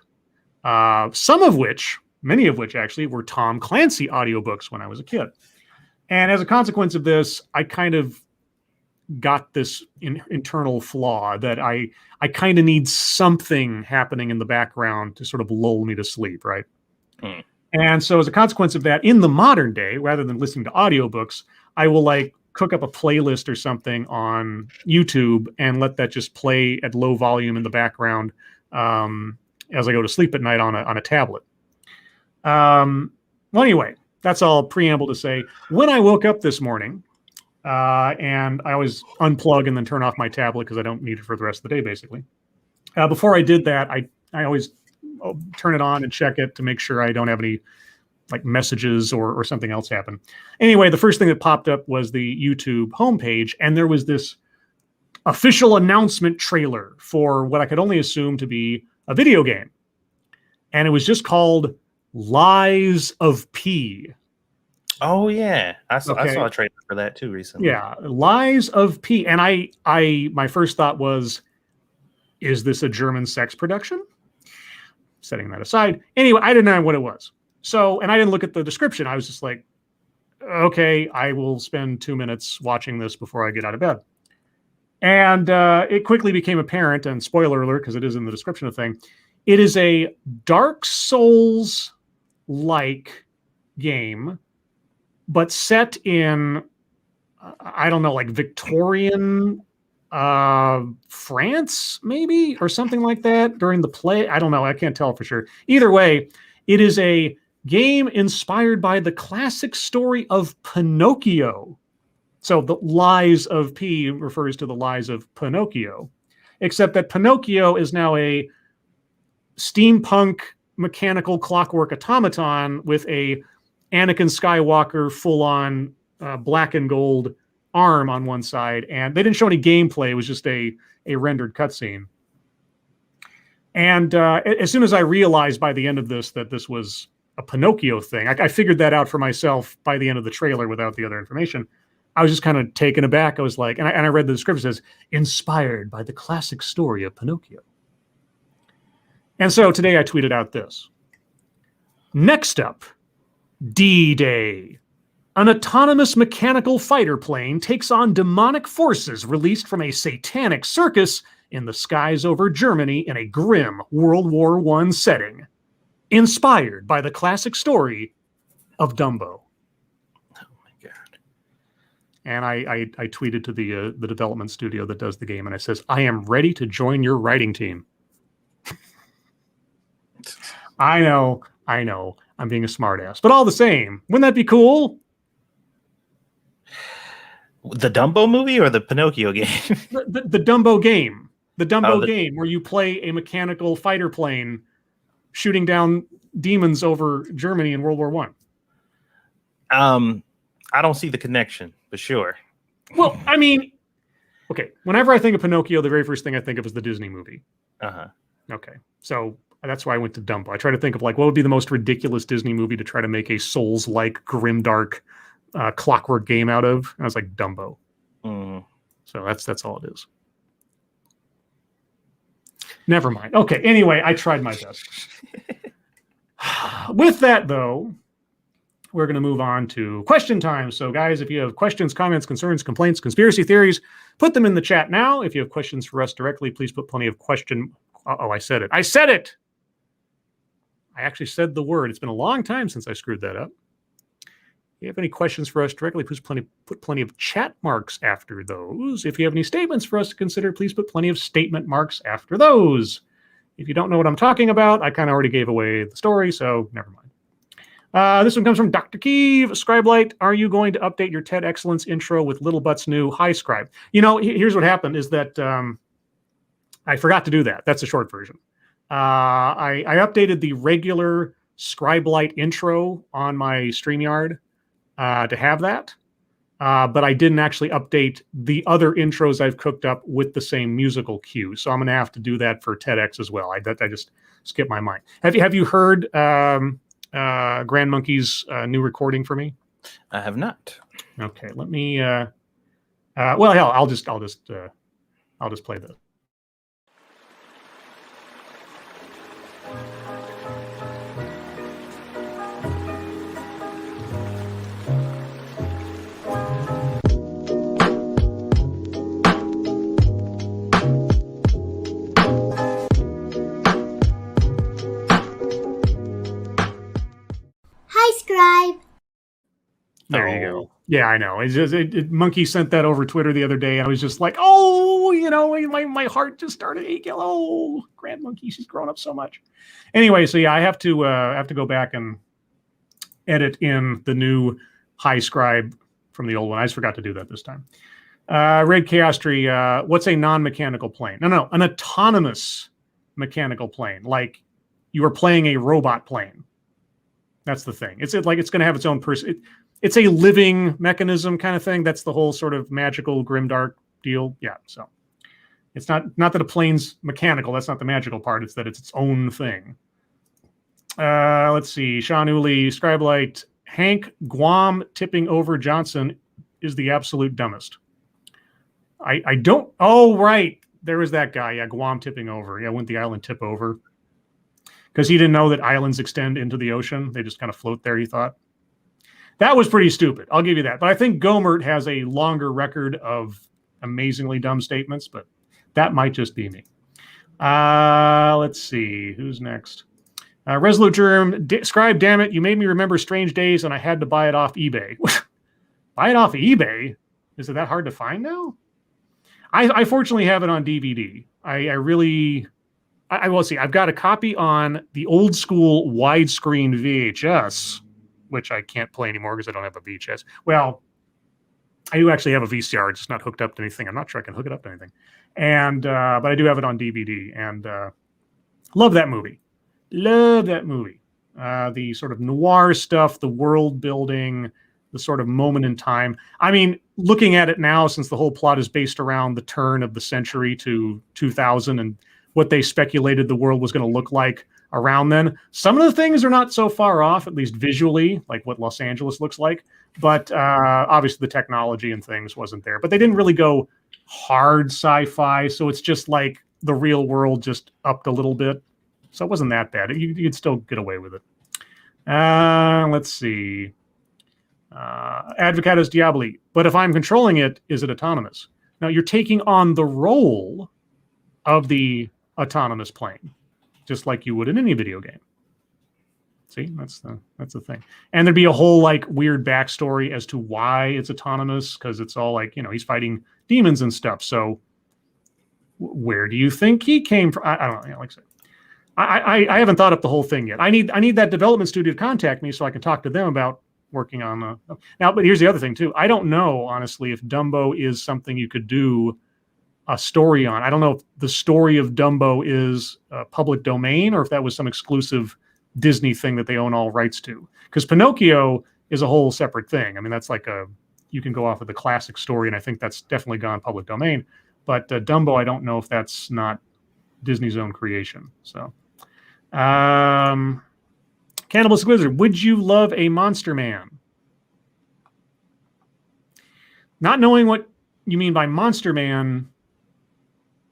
Many of which actually were Tom Clancy audiobooks when I was a kid. And as a consequence of this, I kind of got this internal flaw that I kind of need something happening in the background to sort of lull me to sleep, right? Mm. And so as a consequence of that, in the modern day, rather than listening to audiobooks, I will like cook up a playlist or something on YouTube and let that just play at low volume in the background as I go to sleep at night on a tablet. Well, anyway, that's all preamble to say. When I woke up this morning, and I always unplug and then turn off my tablet because I don't need it for the rest of the day, basically. Before I did that, I always turn it on and check it to make sure I don't have any like messages or something else happen. Anyway, the first thing that popped up was the YouTube homepage, and there was this official announcement trailer for what I could only assume to be a video game. And it was just called Lies of P. Oh yeah, I saw a trailer for that too recently. Yeah, Lies of P. And my first thought was, is this a German sex production? Setting that aside. Anyway, I didn't know what it was. So, and I didn't look at the description. I was just like, okay, I will spend 2 minutes watching this before I get out of bed. And it quickly became apparent, and spoiler alert, because it is in the description of the thing, it is a Dark Souls-like game, but set in, I don't know, like Victorian France, maybe, or something like that during the play. I don't know. I can't tell for sure. Either way, it is a game inspired by the classic story of Pinocchio. So the Lies of P refers to the lies of Pinocchio, except that Pinocchio is now a steampunk mechanical clockwork automaton with a Anakin Skywalker full-on black and gold arm on one side, and they didn't show any gameplay. It was just a rendered cutscene. And as soon as I realized by the end of this that this was a Pinocchio thing, I figured that out for myself by the end of the trailer without the other information. I was just kind of taken aback. I was like, and I read the description, it says, inspired by the classic story of Pinocchio. And so today I tweeted out this. Next up, D-Day. An autonomous mechanical fighter plane takes on demonic forces released from a satanic circus in the skies over Germany in a grim World War I setting. Inspired by the classic story of Dumbo. Oh my God. And I tweeted to the development studio that does the game, and it says, I am ready to join your writing team. I know. I'm being a smartass. But all the same, wouldn't that be cool? The Dumbo movie or the Pinocchio game? the Dumbo game. The Dumbo game where you play a mechanical fighter plane shooting down demons over Germany in World War I. I don't see the connection, but sure. Well, I mean, okay, whenever I think of Pinocchio, the very first thing I think of is the Disney movie. Uh-huh. Okay, so that's why I went to Dumbo. I try to think of like what would be the most ridiculous Disney movie to try to make a Souls-like grimdark clockwork game out of. And I was like, Dumbo. Mm. So that's all it is. Never mind. Okay, anyway, I tried my best. With that, though, we're going to move on to question time. So, guys, if you have questions, comments, concerns, complaints, conspiracy theories, put them in the chat now. If you have questions for us directly, please put plenty of question. Uh-oh, I said it. I said it! I actually said the word. It's been a long time since I screwed that up. If you have any questions for us directly, please put plenty of chat marks after those. If you have any statements for us to consider, please put plenty of statement marks after those. If you don't know what I'm talking about, I kind of already gave away the story, so never mind. This one comes from Dr. Keeve. Scribe, are you going to update your TED Excellence intro with Little Butts New? Hi, Scribe. You know, here's what happened is that I forgot to do that. That's the short version. I updated the regular Scribe intro on my StreamYard to have that, but I didn't actually update the other intros I've cooked up with the same musical cue. So I'm going to have to do that for TEDx as well. I just skipped my mind. Have you heard Grand Monkey's new recording for me? I have not. Okay, let me. Well, hell, I'll just play this. Hi, Scribe. There you go. Yeah, I know. It's just Monkey sent that over Twitter the other day, and I was just like, oh, my heart just started aching. Oh, Grand Monkey, she's grown up so much. Anyway, so yeah, I have to go back and edit in the new High Scribe from the old one. I just forgot to do that this time. Red Chaos Tree, what's a non-mechanical plane? No, an autonomous mechanical plane. Like you are playing a robot plane. That's the thing. It's going to have its own person. It's a living mechanism kind of thing. That's the whole sort of magical grimdark deal. Yeah, so it's not that a plane's mechanical. That's not the magical part. It's that it's its own thing. Let's see. Sean Uli, Scribelite, Hank Guam tipping over Johnson is the absolute dumbest. I don't. Oh, right. There was that guy. Yeah, Guam tipping over. Yeah, wouldn't the island tip over? Because he didn't know that islands extend into the ocean. They just kind of float there, he thought. That was pretty stupid. I'll give you that. But I think Gomert has a longer record of amazingly dumb statements, but that might just be me. Let's see. Who's next? Resolute Germ. Scribe, damn it. You made me remember Strange Days, and I had to buy it off eBay. Buy it off eBay? Is it that hard to find now? I fortunately have it on DVD. I will see. I've got a copy on the old school widescreen VHS, which I can't play anymore because I don't have a VHS. Well, I do actually have a VCR. It's just not hooked up to anything. I'm not sure I can hook it up to anything. And but I do have it on DVD, and love that movie. Love that movie. The sort of noir stuff, the world building, the sort of moment in time. I mean, looking at it now, since the whole plot is based around the turn of the century to 2000 and what they speculated the world was going to look like around then. Some of the things are not so far off, at least visually, like what Los Angeles looks like. But obviously the technology and things wasn't there. But they didn't really go hard sci-fi, so it's just like the real world just upped a little bit. So it wasn't that bad. You could still get away with it. Let's see. Advocatus Diaboli. But if I'm controlling it, is it autonomous? Now you're taking on the role of the autonomous plane, just like you would in any video game. See, that's the thing. And there'd be a whole like weird backstory as to why it's autonomous, because it's all like, he's fighting demons and stuff. So where do you think he came from? I don't know. Like I said, I haven't thought up the whole thing yet. I need that development studio to contact me so I can talk to them about working on now. But here's the other thing too. I don't know, honestly, if Dumbo is something you could do a story on. I don't know if the story of Dumbo is public domain or if that was some exclusive Disney thing that they own all rights to. Because Pinocchio is a whole separate thing. I mean, that's like you can go off of the classic story, and I think that's definitely gone public domain. But Dumbo, I don't know if that's not Disney's own creation. So, Cannibalistic Wizard, would you love a Monster Man? Not knowing what you mean by Monster Man,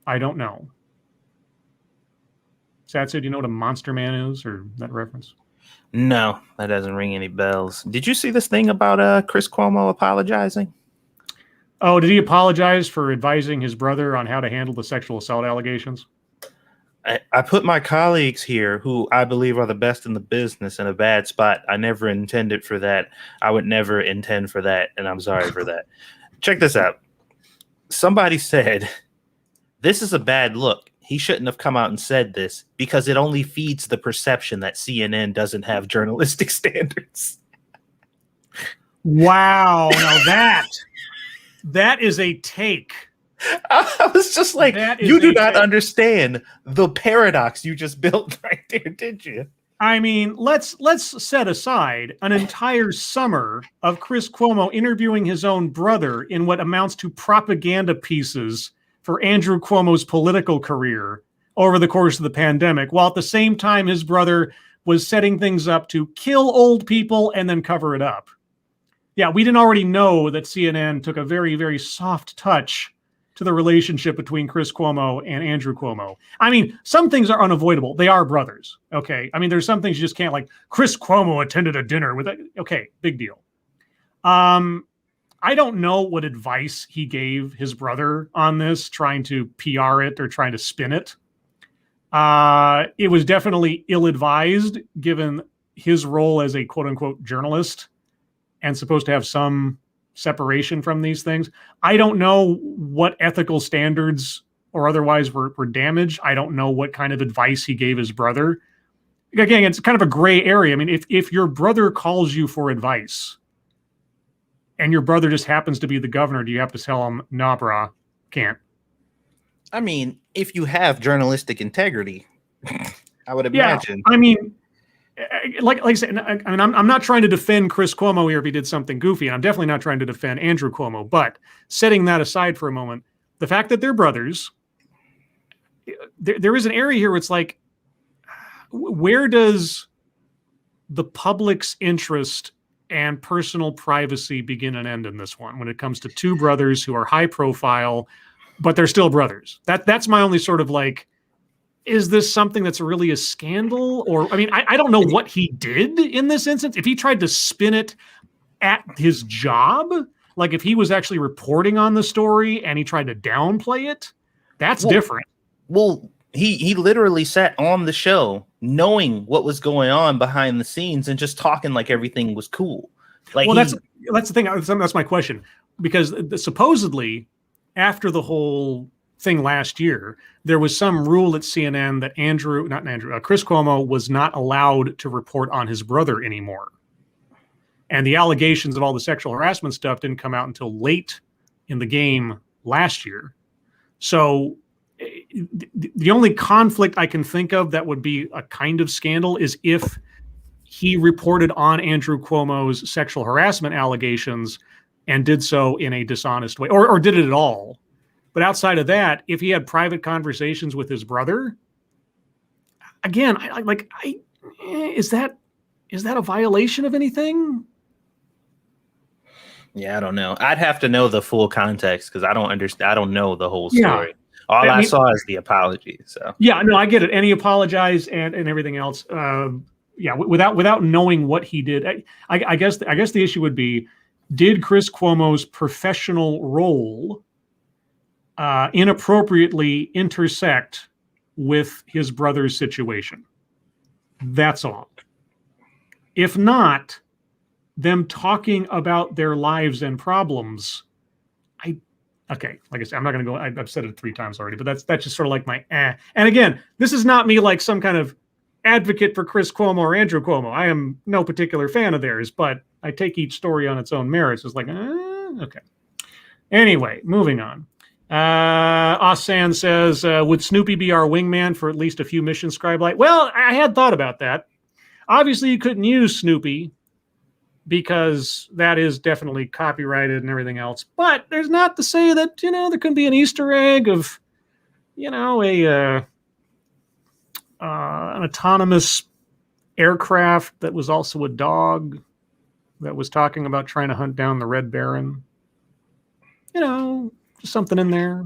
I don't know. Satsu, do you know what a Monster Man is, or that reference? No, that doesn't ring any bells. Did you see this thing about Chris Cuomo apologizing? Oh, did he apologize for advising his brother on how to handle the sexual assault allegations? I put my colleagues here, who I believe are the best in the business, in a bad spot. I never intended for that. I would never intend for that, and I'm sorry for that. Check this out. Somebody said, this is a bad look. He shouldn't have come out and said this because it only feeds the perception that CNN doesn't have journalistic standards. Wow. Now that is a take. I was just like, you do not understand the paradox you just built right there, did you? I mean, let's set aside an entire summer of Chris Cuomo interviewing his own brother in what amounts to propaganda pieces for Andrew Cuomo's political career over the course of the pandemic, while at the same time his brother was setting things up to kill old people and then cover it up. Yeah, we didn't already know that CNN took a very, very soft touch to the relationship between Chris Cuomo and Andrew Cuomo. I mean, some things are unavoidable. They are brothers, okay? I mean, there's some things you just can't, like, Chris Cuomo attended a dinner with, okay, big deal. I don't know what advice he gave his brother on this, trying to PR it or trying to spin it. It was definitely ill-advised, given his role as a quote-unquote journalist and supposed to have some separation from these things. I don't know what ethical standards or otherwise were damaged. I don't know what kind of advice he gave his brother. Again, it's kind of a gray area. I mean, if your brother calls you for advice and your brother just happens to be the governor, do you have to tell him, nah, brah, can't? I mean, if you have journalistic integrity, I would imagine. I mean, like I said, I mean, I'm not trying to defend Chris Cuomo here if he did something goofy, and I'm definitely not trying to defend Andrew Cuomo. But setting that aside for a moment, the fact that they're brothers, there is an area here where it's like, where does the public's interest and personal privacy begin and end in this one when it comes to two brothers who are high profile, but they're still brothers? That's my only sort of like, is this something that's really a scandal? Or, I mean, I don't know what he did in this instance. If he tried to spin it at his job, like if he was actually reporting on the story and he tried to downplay it, that's different. Well, he literally sat on the show knowing what was going on behind the scenes and just talking like everything was cool. Like, well, that's the thing. That's my question, because supposedly after the whole thing last year, there was some rule at CNN that Chris Cuomo was not allowed to report on his brother anymore. And the allegations of all the sexual harassment stuff didn't come out until late in the game last year. So the only conflict I can think of that would be a kind of scandal is if he reported on Andrew Cuomo's sexual harassment allegations and did so in a dishonest way, or did it at all. But outside of that, if he had private conversations with his brother, again, is that a violation of anything? Yeah, I don't know. I'd have to know the full context because I don't understand. I don't know the whole story. Yeah. All I saw is the apology. So yeah, no, I get it. And he apologized and everything else. Without knowing what he did, I guess the issue would be, did Chris Cuomo's professional role inappropriately intersect with his brother's situation? That's all. If not, them talking about their lives and problems, okay, like I said, I'm not going to go, I've said it 3 times already, but that's just sort of like my And again, this is not me like some kind of advocate for Chris Cuomo or Andrew Cuomo. I am no particular fan of theirs, but I take each story on its own merits. It's like, okay. Anyway, moving on. Osan says, would Snoopy be our wingman for at least a few missions, Scribe Light? Well, I had thought about that. Obviously, you couldn't use Snoopy because that is definitely copyrighted and everything else. But there's not to say that, there could be an Easter egg of, an autonomous aircraft that was also a dog that was talking about trying to hunt down the Red Baron. Just something in there.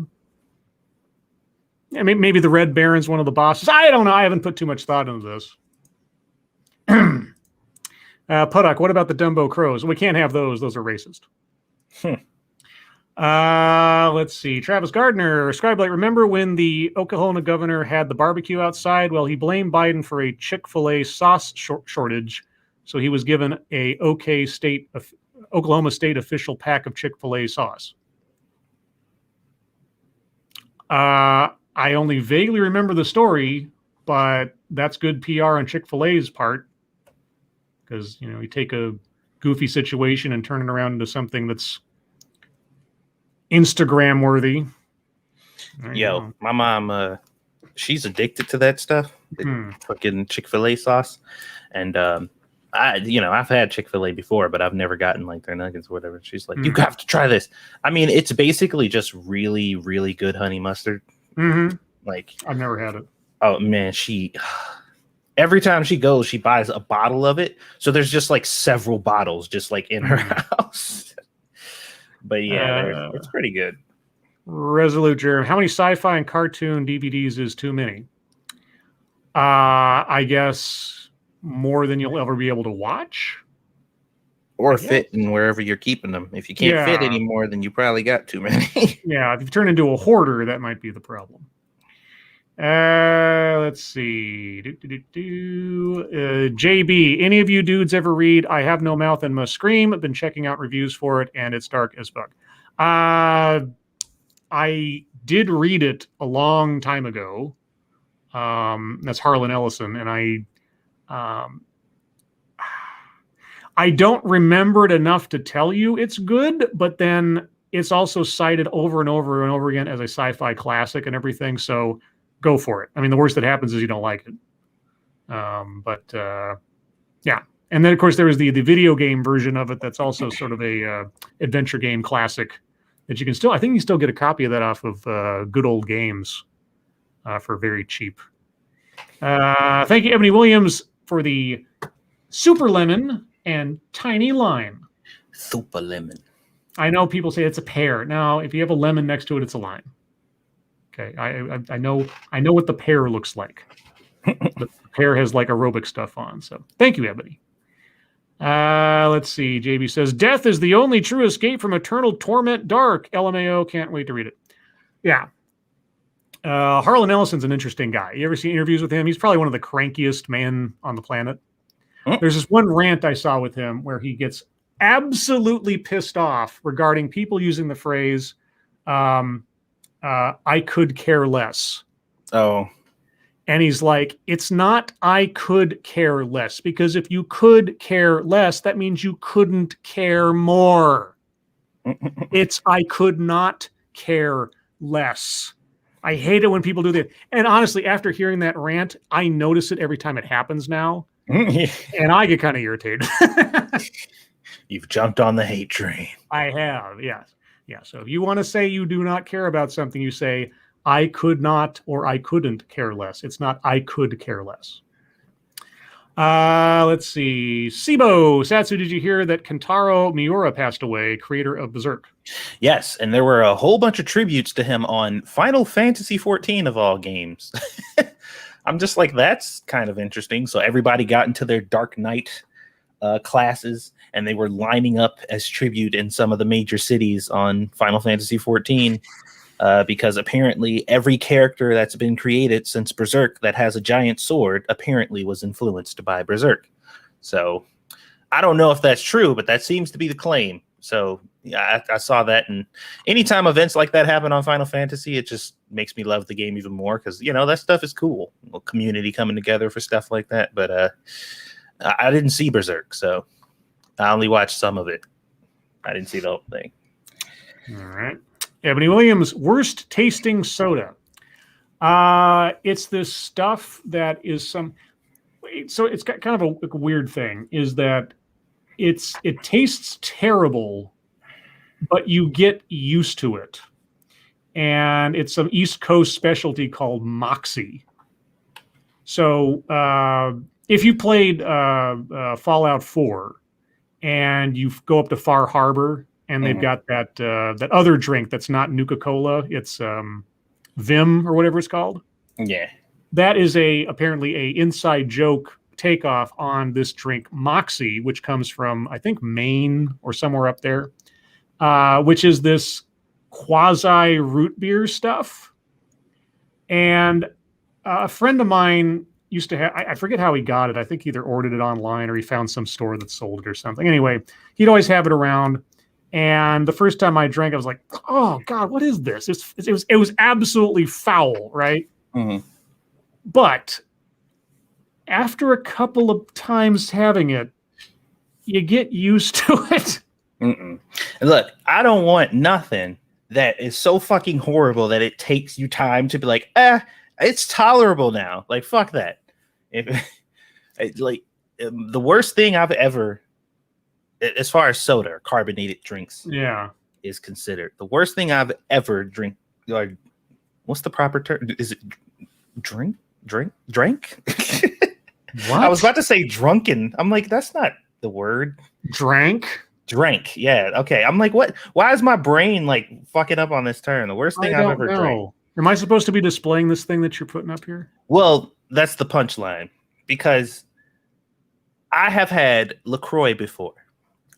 I mean, maybe the Red Baron's one of the bosses. I don't know. I haven't put too much thought into this. Puddock, what about the Dumbo crows? We can't have those. Those are racist. Let's see. Travis Gardner, Scribe Light, remember when the Oklahoma governor had the barbecue outside? Well, he blamed Biden for a Chick-fil-A sauce shortage, so he was given a Oklahoma State official pack of Chick-fil-A sauce. I only vaguely remember the story, but that's good PR on Chick-fil-A's part. Because, you take a goofy situation and turn it around into something that's Instagram worthy. Yo, my mom, she's addicted to that stuff. Fucking Chick-fil-A sauce. And I've had Chick-fil-A before, but I've never gotten like their nuggets or whatever. She's like, you have to try this. I mean, it's basically just really, really good honey mustard. Mm-hmm. Like, I've never had it. Oh man, every time she goes, she buys a bottle of it. So there's just like several bottles just like in her house. But yeah, it's pretty good. Resolute Germ. How many sci-fi and cartoon DVDs is too many? I guess more than you'll ever be able to watch. Or fit in wherever you're keeping them. If you can't fit anymore, then you probably got too many. Yeah, if you turn into a hoarder, that might be the problem. Let's see. JB, any of you dudes ever read I Have No Mouth and Must Scream? I've been checking out reviews for it, and it's dark as fuck. I did read it a long time ago. That's Harlan Ellison, and I don't remember it enough to tell you it's good, but then it's also cited over and over and over again as a sci-fi classic and everything, so go for it. I mean, the worst that happens is you don't like it. Yeah. And then, of course, there was the video game version of it that's also sort of a adventure game classic that you can still, I think you can still get a copy of that off of Good Old Games for very cheap. Thank you, Ebony Williams, for the Super Lemon and Tiny Lime. Super Lemon. I know people say it's a pear. Now, if you have a lemon next to it, it's a lime. Okay, I know what the pear looks like. The pear has like aerobic stuff on. So thank you, Ebony. Let's see. JB says, death is the only true escape from eternal torment dark. LMAO, can't wait to read it. Yeah. Harlan Ellison's an interesting guy. You ever see interviews with him? He's probably one of the crankiest men on the planet. There's this one rant I saw with him where he gets absolutely pissed off regarding people using the phrase, I could care less. Oh. And he's like, it's not I could care less, because if you could care less, that means you couldn't care more. It's I could not care less. I hate it when people do that. And honestly, after hearing that rant, I notice it every time it happens now. And I get kind of irritated. You've jumped on the hate train. I have, yes. Yeah, so if you want to say you do not care about something, you say, I could not or I couldn't care less. It's not I could care less. Let's see. Sibo, Satsu, did you hear that Kentaro Miura passed away, creator of Berserk? Yes, and there were a whole bunch of tributes to him on Final Fantasy XIV of all games. I'm just like, that's kind of interesting. So everybody got into their Dark Knight classes, and they were lining up as tribute in some of the major cities on Final Fantasy XIV, because apparently every character that's been created since Berserk that has a giant sword apparently was influenced by Berserk. So I don't know if that's true, but that seems to be the claim. So yeah, I saw that, and anytime events like that happen on Final Fantasy, it just makes me love the game even more, because, you know, that stuff is cool. Community coming together for stuff like that. But I didn't see Berserk, so I only watched some of it. I didn't see the whole thing. All right. Ebony Williams, worst tasting soda. It's this stuff that is some. So it's got kind of a weird thing, is that it tastes terrible, but you get used to it. And it's some East Coast specialty called Moxie. So if you played Fallout 4 and you go up to Far Harbor and they've got that other drink that's not Nuka-Cola, it's Vim or whatever it's called. Yeah. That is apparently a inside joke takeoff on this drink Moxie, which comes from, I think, Maine or somewhere up there, which is this quasi root beer stuff. And a friend of mine used to have, I forget how he got it. I think he either ordered it online or he found some store that sold it or something. Anyway, he'd always have it around. And the first time I drank, I was like, oh God, what is this? It was absolutely foul, right? Mm-hmm. But after a couple of times having it, you get used to it. And look, I don't want nothing that is so fucking horrible that it takes you time to be like, it's tolerable now. Like, fuck that. The worst thing I've ever, as far as soda or carbonated drinks, is considered, the worst thing I've ever drink. Like, what's the proper term? Is it drank? What? I was about to say drunken. I'm like, that's not the word. Drank? Drank. Yeah. Okay. I'm like, what? Why is my brain like fucking up on this turn? The worst thing I I've don't ever drank. know. Am I supposed to be displaying this thing that you're putting up here? Well, that's the punchline, because I have had LaCroix before,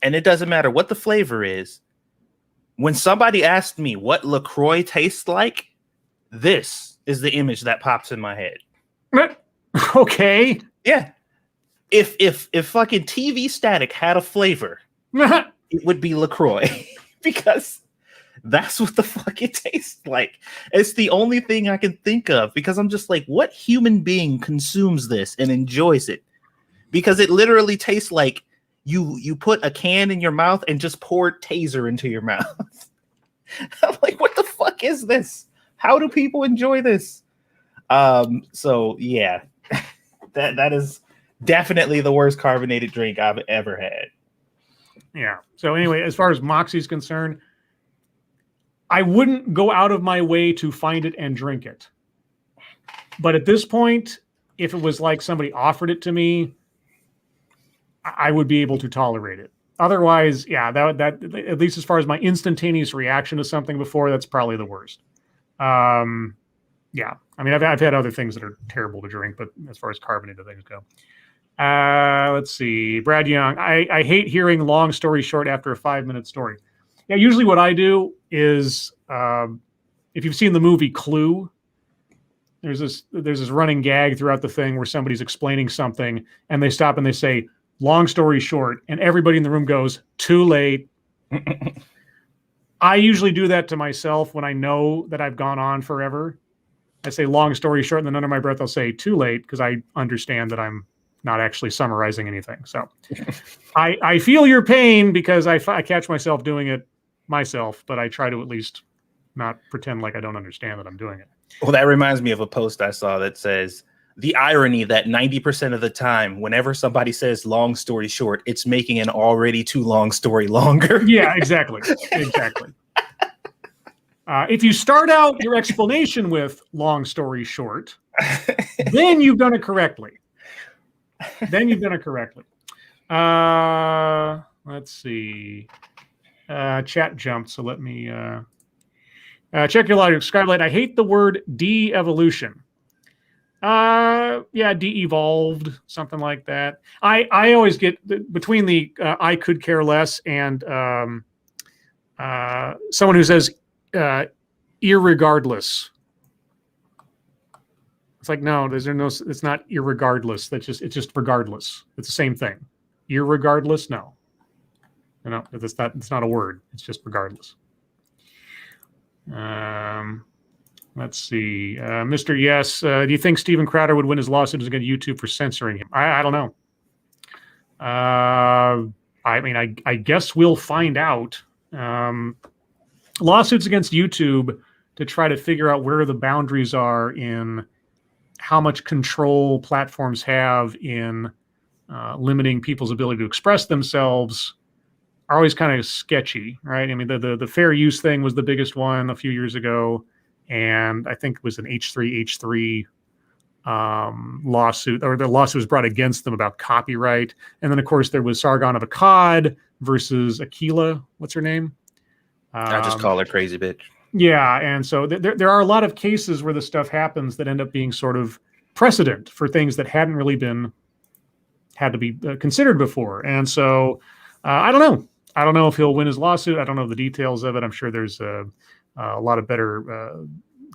and it doesn't matter what the flavor is. When somebody asked me what LaCroix tastes like, this is the image that pops in my head. Okay. Yeah. If fucking TV Static had a flavor, it would be LaCroix, because that's what the fuck it tastes like. It's the only thing I can think of, because I'm just like, what human being consumes this and enjoys it? Because it literally tastes like you put a can in your mouth and just poured Taser into your mouth. I'm like, what the fuck is this? How do people enjoy this? So yeah, that is definitely the worst carbonated drink I've ever had. Yeah. So anyway, as far as Moxie's concerned, I wouldn't go out of my way to find it and drink it. But at this point, if it was like somebody offered it to me, I would be able to tolerate it. Otherwise, yeah, that at least as far as my instantaneous reaction to something before, that's probably the worst. Yeah, I mean, I've had other things that are terrible to drink, but as far as carbonated things go. Let's see. Brad Young, I hate hearing long story short after a 5-minute story. Yeah, usually what I do is, if you've seen the movie Clue, there's this running gag throughout the thing where somebody's explaining something and they stop and they say, long story short, and everybody in the room goes, too late. I usually do that to myself when I know that I've gone on forever. I say long story short, and then under my breath I'll say too late, because I understand that I'm not actually summarizing anything. So I feel your pain, because I catch myself doing it myself, but I try to at least not pretend like I don't understand that I'm doing it. Well, that reminds me of a post I saw that says, the irony that 90% of the time, whenever somebody says long story short, it's making an already too long story longer. Yeah, exactly. Exactly. If you start out your explanation with long story short, then you've done it correctly. Let's see. Chat jumped, so let me check your logic. Scribe Light, I hate the word de-evolution. Yeah, de-evolved, something like that. I always get between the I could care less and someone who says irregardless. It's like, no, it's not irregardless. It's just regardless. It's the same thing. Irregardless, no. No, it's not a word. It's just regardless. Let's see. Mr. Yes, do you think Steven Crowder would win his lawsuit against YouTube for censoring him? I don't know. I mean, I guess we'll find out. Lawsuits against YouTube to try to figure out where the boundaries are in how much control platforms have in limiting people's ability to express themselves are always kind of sketchy, right? I mean, the fair use thing was the biggest one a few years ago, and I think it was an H3H3 lawsuit, or the lawsuit was brought against them about copyright. And then, of course, there was Sargon of Akkad versus Aquila. What's her name? I just call her crazy bitch. Yeah, and so there are a lot of cases where the stuff happens that end up being sort of precedent for things that hadn't really had to be considered before. And so I don't know. I don't know if he'll win his lawsuit. I don't know the details of it. I'm sure there's a lot of better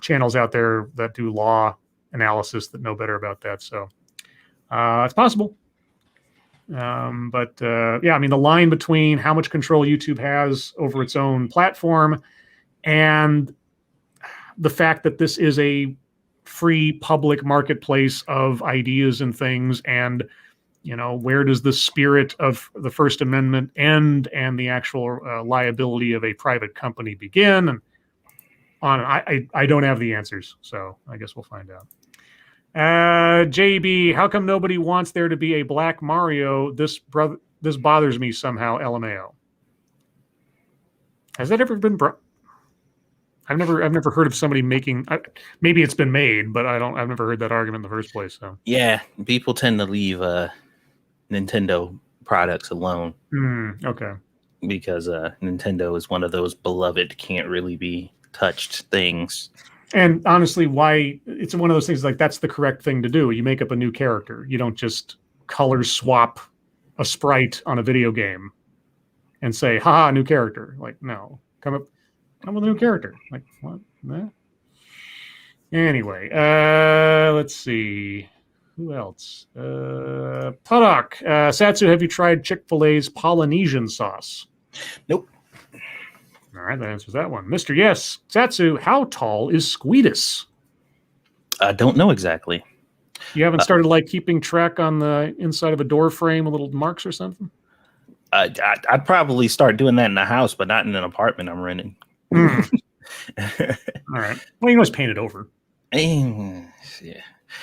channels out there that do law analysis that know better about that. So it's possible. But yeah, I mean, the line between how much control YouTube has over its own platform and the fact that this is a free public marketplace of ideas and things, and where does the spirit of the First Amendment end and the actual liability of a private company begin, and on. I don't have the answers, so I guess we'll find out. JB, how come nobody wants there to be a Black Mario? This bothers me somehow. LMAO. Has that ever been I've never heard of somebody making. Maybe it's been made, but I've never heard that argument in the first place. So Yeah, people tend to leave Nintendo products alone. Okay. Because Nintendo is one of those beloved, can't really be touched things. And honestly, why it's one of those things like that's the correct thing to do. You make up a new character. You don't just color swap a sprite on a video game and say, haha, new character. Like, no. Come with a new character. Like, what? Nah. Anyway, let's see. Who else? Puddock. Satsu, have you tried Chick-fil-A's Polynesian sauce? Nope. All right, that answers that one. Mr. Yes. Satsu, how tall is Squeedus? I don't know exactly. You haven't started like keeping track on the inside of a door frame, a little marks or something? I'd probably start doing that in the house, but not in an apartment I'm renting. All right. Well, you can always paint it over. Yeah.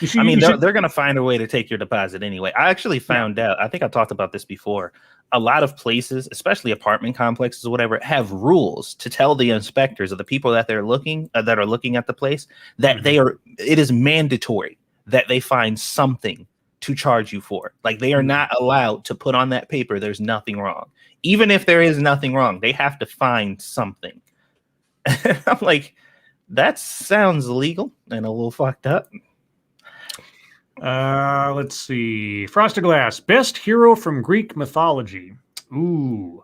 Should, I mean, they're going to find a way to take your deposit anyway. I actually found out, I think I talked about this before, a lot of places, especially apartment complexes or whatever, have rules to tell the inspectors or the people that they're looking at the place that it is mandatory that they find something to charge you for. Like they are not allowed to put on that paper, there's nothing wrong. Even if there is nothing wrong, they have to find something. I'm like, that sounds illegal and a little fucked up. Let's see. Frosted Glass, best hero from Greek mythology. Ooh.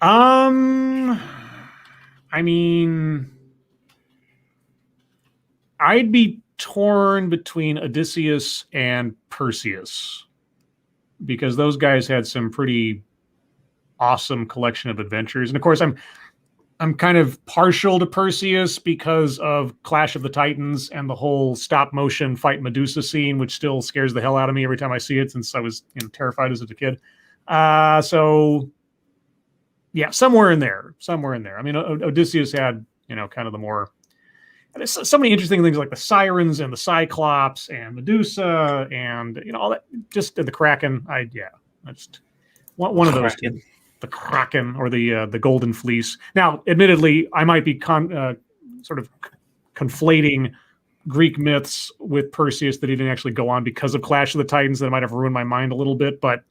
I mean, I'd be torn between Odysseus and Perseus because those guys had some pretty awesome collection of adventures. And of course, I'm kind of partial to Perseus because of Clash of the Titans and the whole stop motion fight Medusa scene, which still scares the hell out of me every time I see it since I was terrified as a kid. So yeah, somewhere in there. I mean, Odysseus had, kind of the more, there's so many interesting things like the Sirens and the Cyclops and Medusa and, all that, just the Kraken. I just one of those two. The Kraken or the Golden Fleece. Now, admittedly, I might be sort of conflating Greek myths with Perseus that he didn't actually go on because of Clash of the Titans. That might have ruined my mind a little bit, but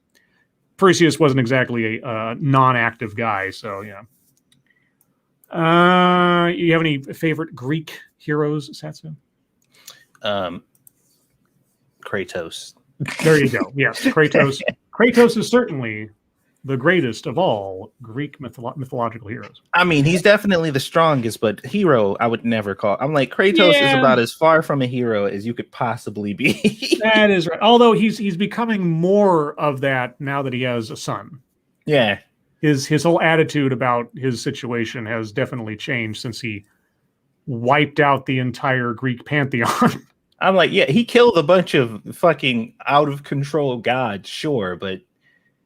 Perseus wasn't exactly a non-active guy, so yeah. You have any favorite Greek heroes, Satsu? Kratos. There you go. Yes, Kratos. Kratos is certainly the greatest of all Greek mythological heroes. I mean, he's definitely the strongest, but hero, I would never call. I'm like, Kratos is about as far from a hero as you could possibly be. That is right. Although he's becoming more of that now that he has a son. Yeah. His whole attitude about his situation has definitely changed since he wiped out the entire Greek pantheon. I'm like, yeah, he killed a bunch of fucking out of control gods, sure, but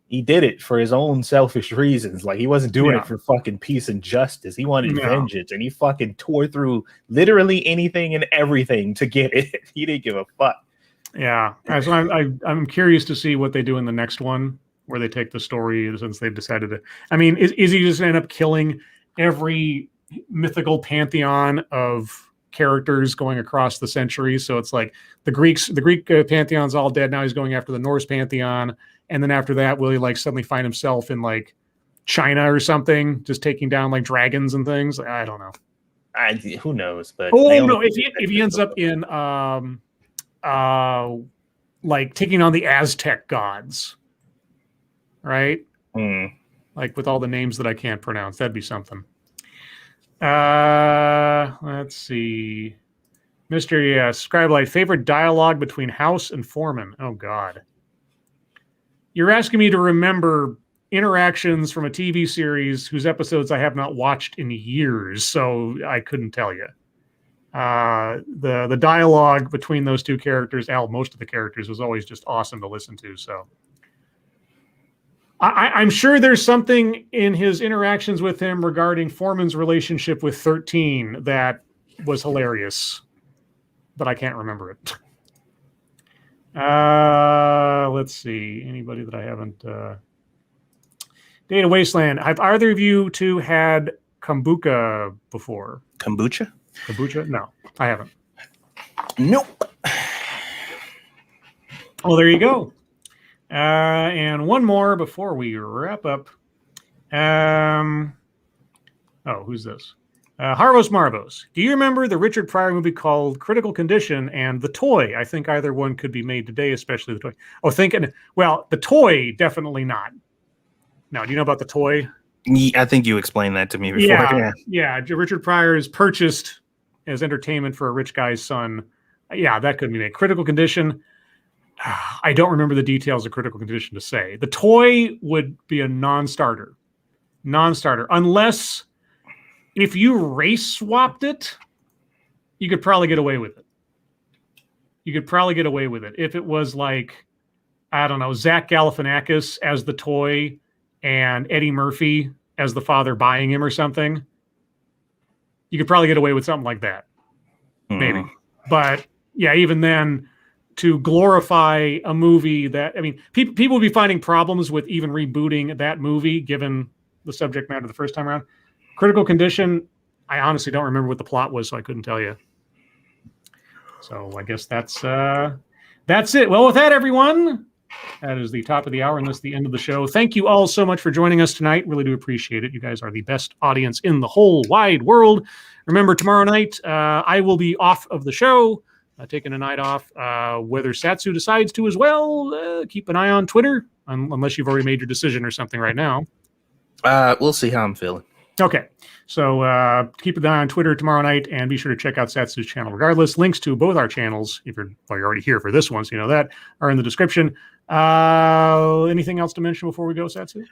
he did it for his own selfish reasons. Like, he wasn't doing it for fucking peace and justice. He wanted vengeance, and he fucking tore through literally anything and everything to get it. He didn't give a fuck. Yeah. So I'm curious to see what they do in the next one, where they take the story since they've decided to. I mean, is he just going to end up killing every mythical pantheon of characters going across the centuries? So it's like the Greek pantheon's all dead. Now he's going after the Norse pantheon. And then after that, will he like suddenly find himself in like China or something, just taking down like dragons and things? I don't know. Who knows? But no, if he ends up in like taking on the Aztec gods, right? Like with all the names that I can't pronounce, that'd be something. Let's see. Mr. Scribe Light, favorite dialogue between House and Foreman. Oh God. You're asking me to remember interactions from a TV series whose episodes I have not watched in years, so I couldn't tell you. The dialogue between those two characters, most of the characters, was always just awesome to listen to. So I'm sure there's something in his interactions with him regarding Foreman's relationship with 13 that was hilarious, but I can't remember it. Let's see. Anybody that I haven't... Data Wasteland. Have either of you two had kombucha before. Kombucha? Kombucha? No, I haven't. Nope. Well, there you go. And one more before we wrap up. Who's this? Harvos Marbos. Do you remember the Richard Pryor movie called Critical Condition and The Toy? I think either one could be made today, especially The Toy. The Toy, definitely not. Now, do you know about The Toy? I think you explained that to me before. Yeah. Richard Pryor is purchased as entertainment for a rich guy's son. Yeah, that could be made. Critical Condition. I don't remember the details of Critical Condition to say. The Toy would be a non-starter. Unless if you race swapped it, you could probably get away with it. If it was like, I don't know, Zach Galifianakis as the Toy and Eddie Murphy as the father buying him or something, you could probably get away with something like that. Maybe. But yeah, even then, to glorify a movie that, I mean, people would be finding problems with even rebooting that movie, given the subject matter the first time around. Critical Condition, I honestly don't remember what the plot was, so I couldn't tell you. So I guess that's it. Well, with that, everyone, that is the top of the hour, and that's the end of the show. Thank you all so much for joining us tonight. Really do appreciate it. You guys are the best audience in the whole wide world. Remember, tomorrow night, I will be off of the show, taking a night off. Whether Satsu decides to as well, keep an eye on Twitter, unless you've already made your decision or something right now. We'll see how I'm feeling. Okay, so keep an eye on Twitter tomorrow night, and be sure to check out Satsu's channel. Regardless, links to both our channels, you're already here for this one, so you know that, are in the description. Anything else to mention before we go, Satsu?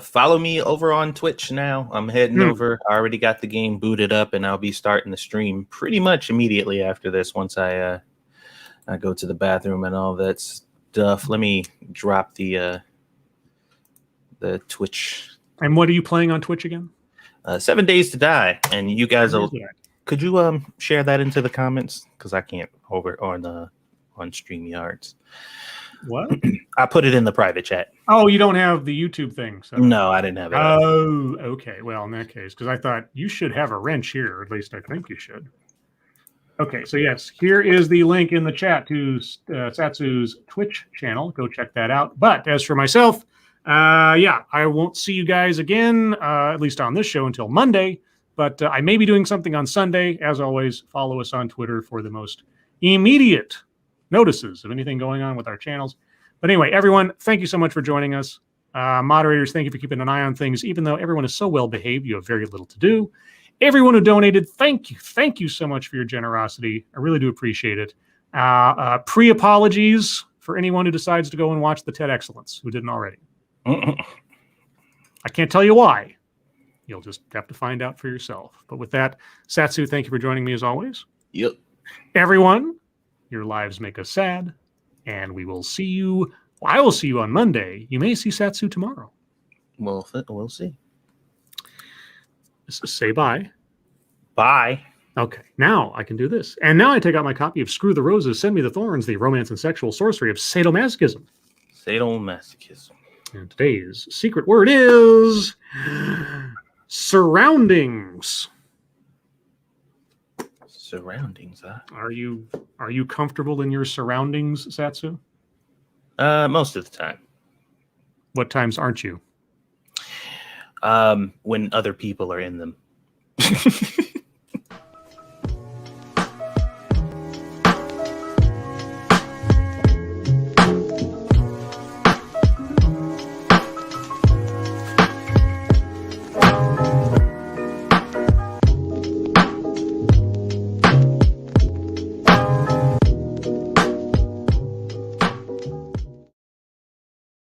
Follow me over on Twitch now. I'm heading over. I already got the game booted up, and I'll be starting the stream pretty much immediately after this. Once I go to the bathroom and all that stuff. Let me drop the Twitch. And what are you playing on Twitch again? 7 Days to Die. And you guys could you share that into the comments? Because I can't over on StreamYards. What? I put it in the private chat. Oh, you don't have the YouTube thing. So. No, I didn't have it. Oh, okay. Well, in that case, because I thought you should have a wrench here, or at least I think you should. Okay, so yes, here is the link in the chat to Satsu's Twitch channel. Go check that out. But as for myself, I won't see you guys again, at least on this show, until Monday. But I may be doing something on Sunday. As always, follow us on Twitter for the most immediate notices of anything going on with our channels. But anyway, everyone, thank you so much for joining us. Moderators, thank you for keeping an eye on things. Even though everyone is so well behaved, you have very little to do. Everyone who donated, thank you. Thank you so much for your generosity. I really do appreciate it. Pre-apologies for anyone who decides to go and watch the TED Excellence, who didn't already. I can't tell you why. You'll just have to find out for yourself. But with that, Satsu, thank you for joining me as always. Yep. Everyone, your lives make us sad, and we will see you. Well, I will see you on Monday. You may see Satsu tomorrow. We'll see. Say bye. Bye. Okay, now I can do this. And now I take out my copy of Screw the Roses, Send Me the Thorns, the romance and sexual sorcery of sadomasochism. Sadomasochism. And today's secret word is surroundings. Surroundings, huh? Are you comfortable in your surroundings, Satsu? Most of the time. What times aren't you? When other people are in them.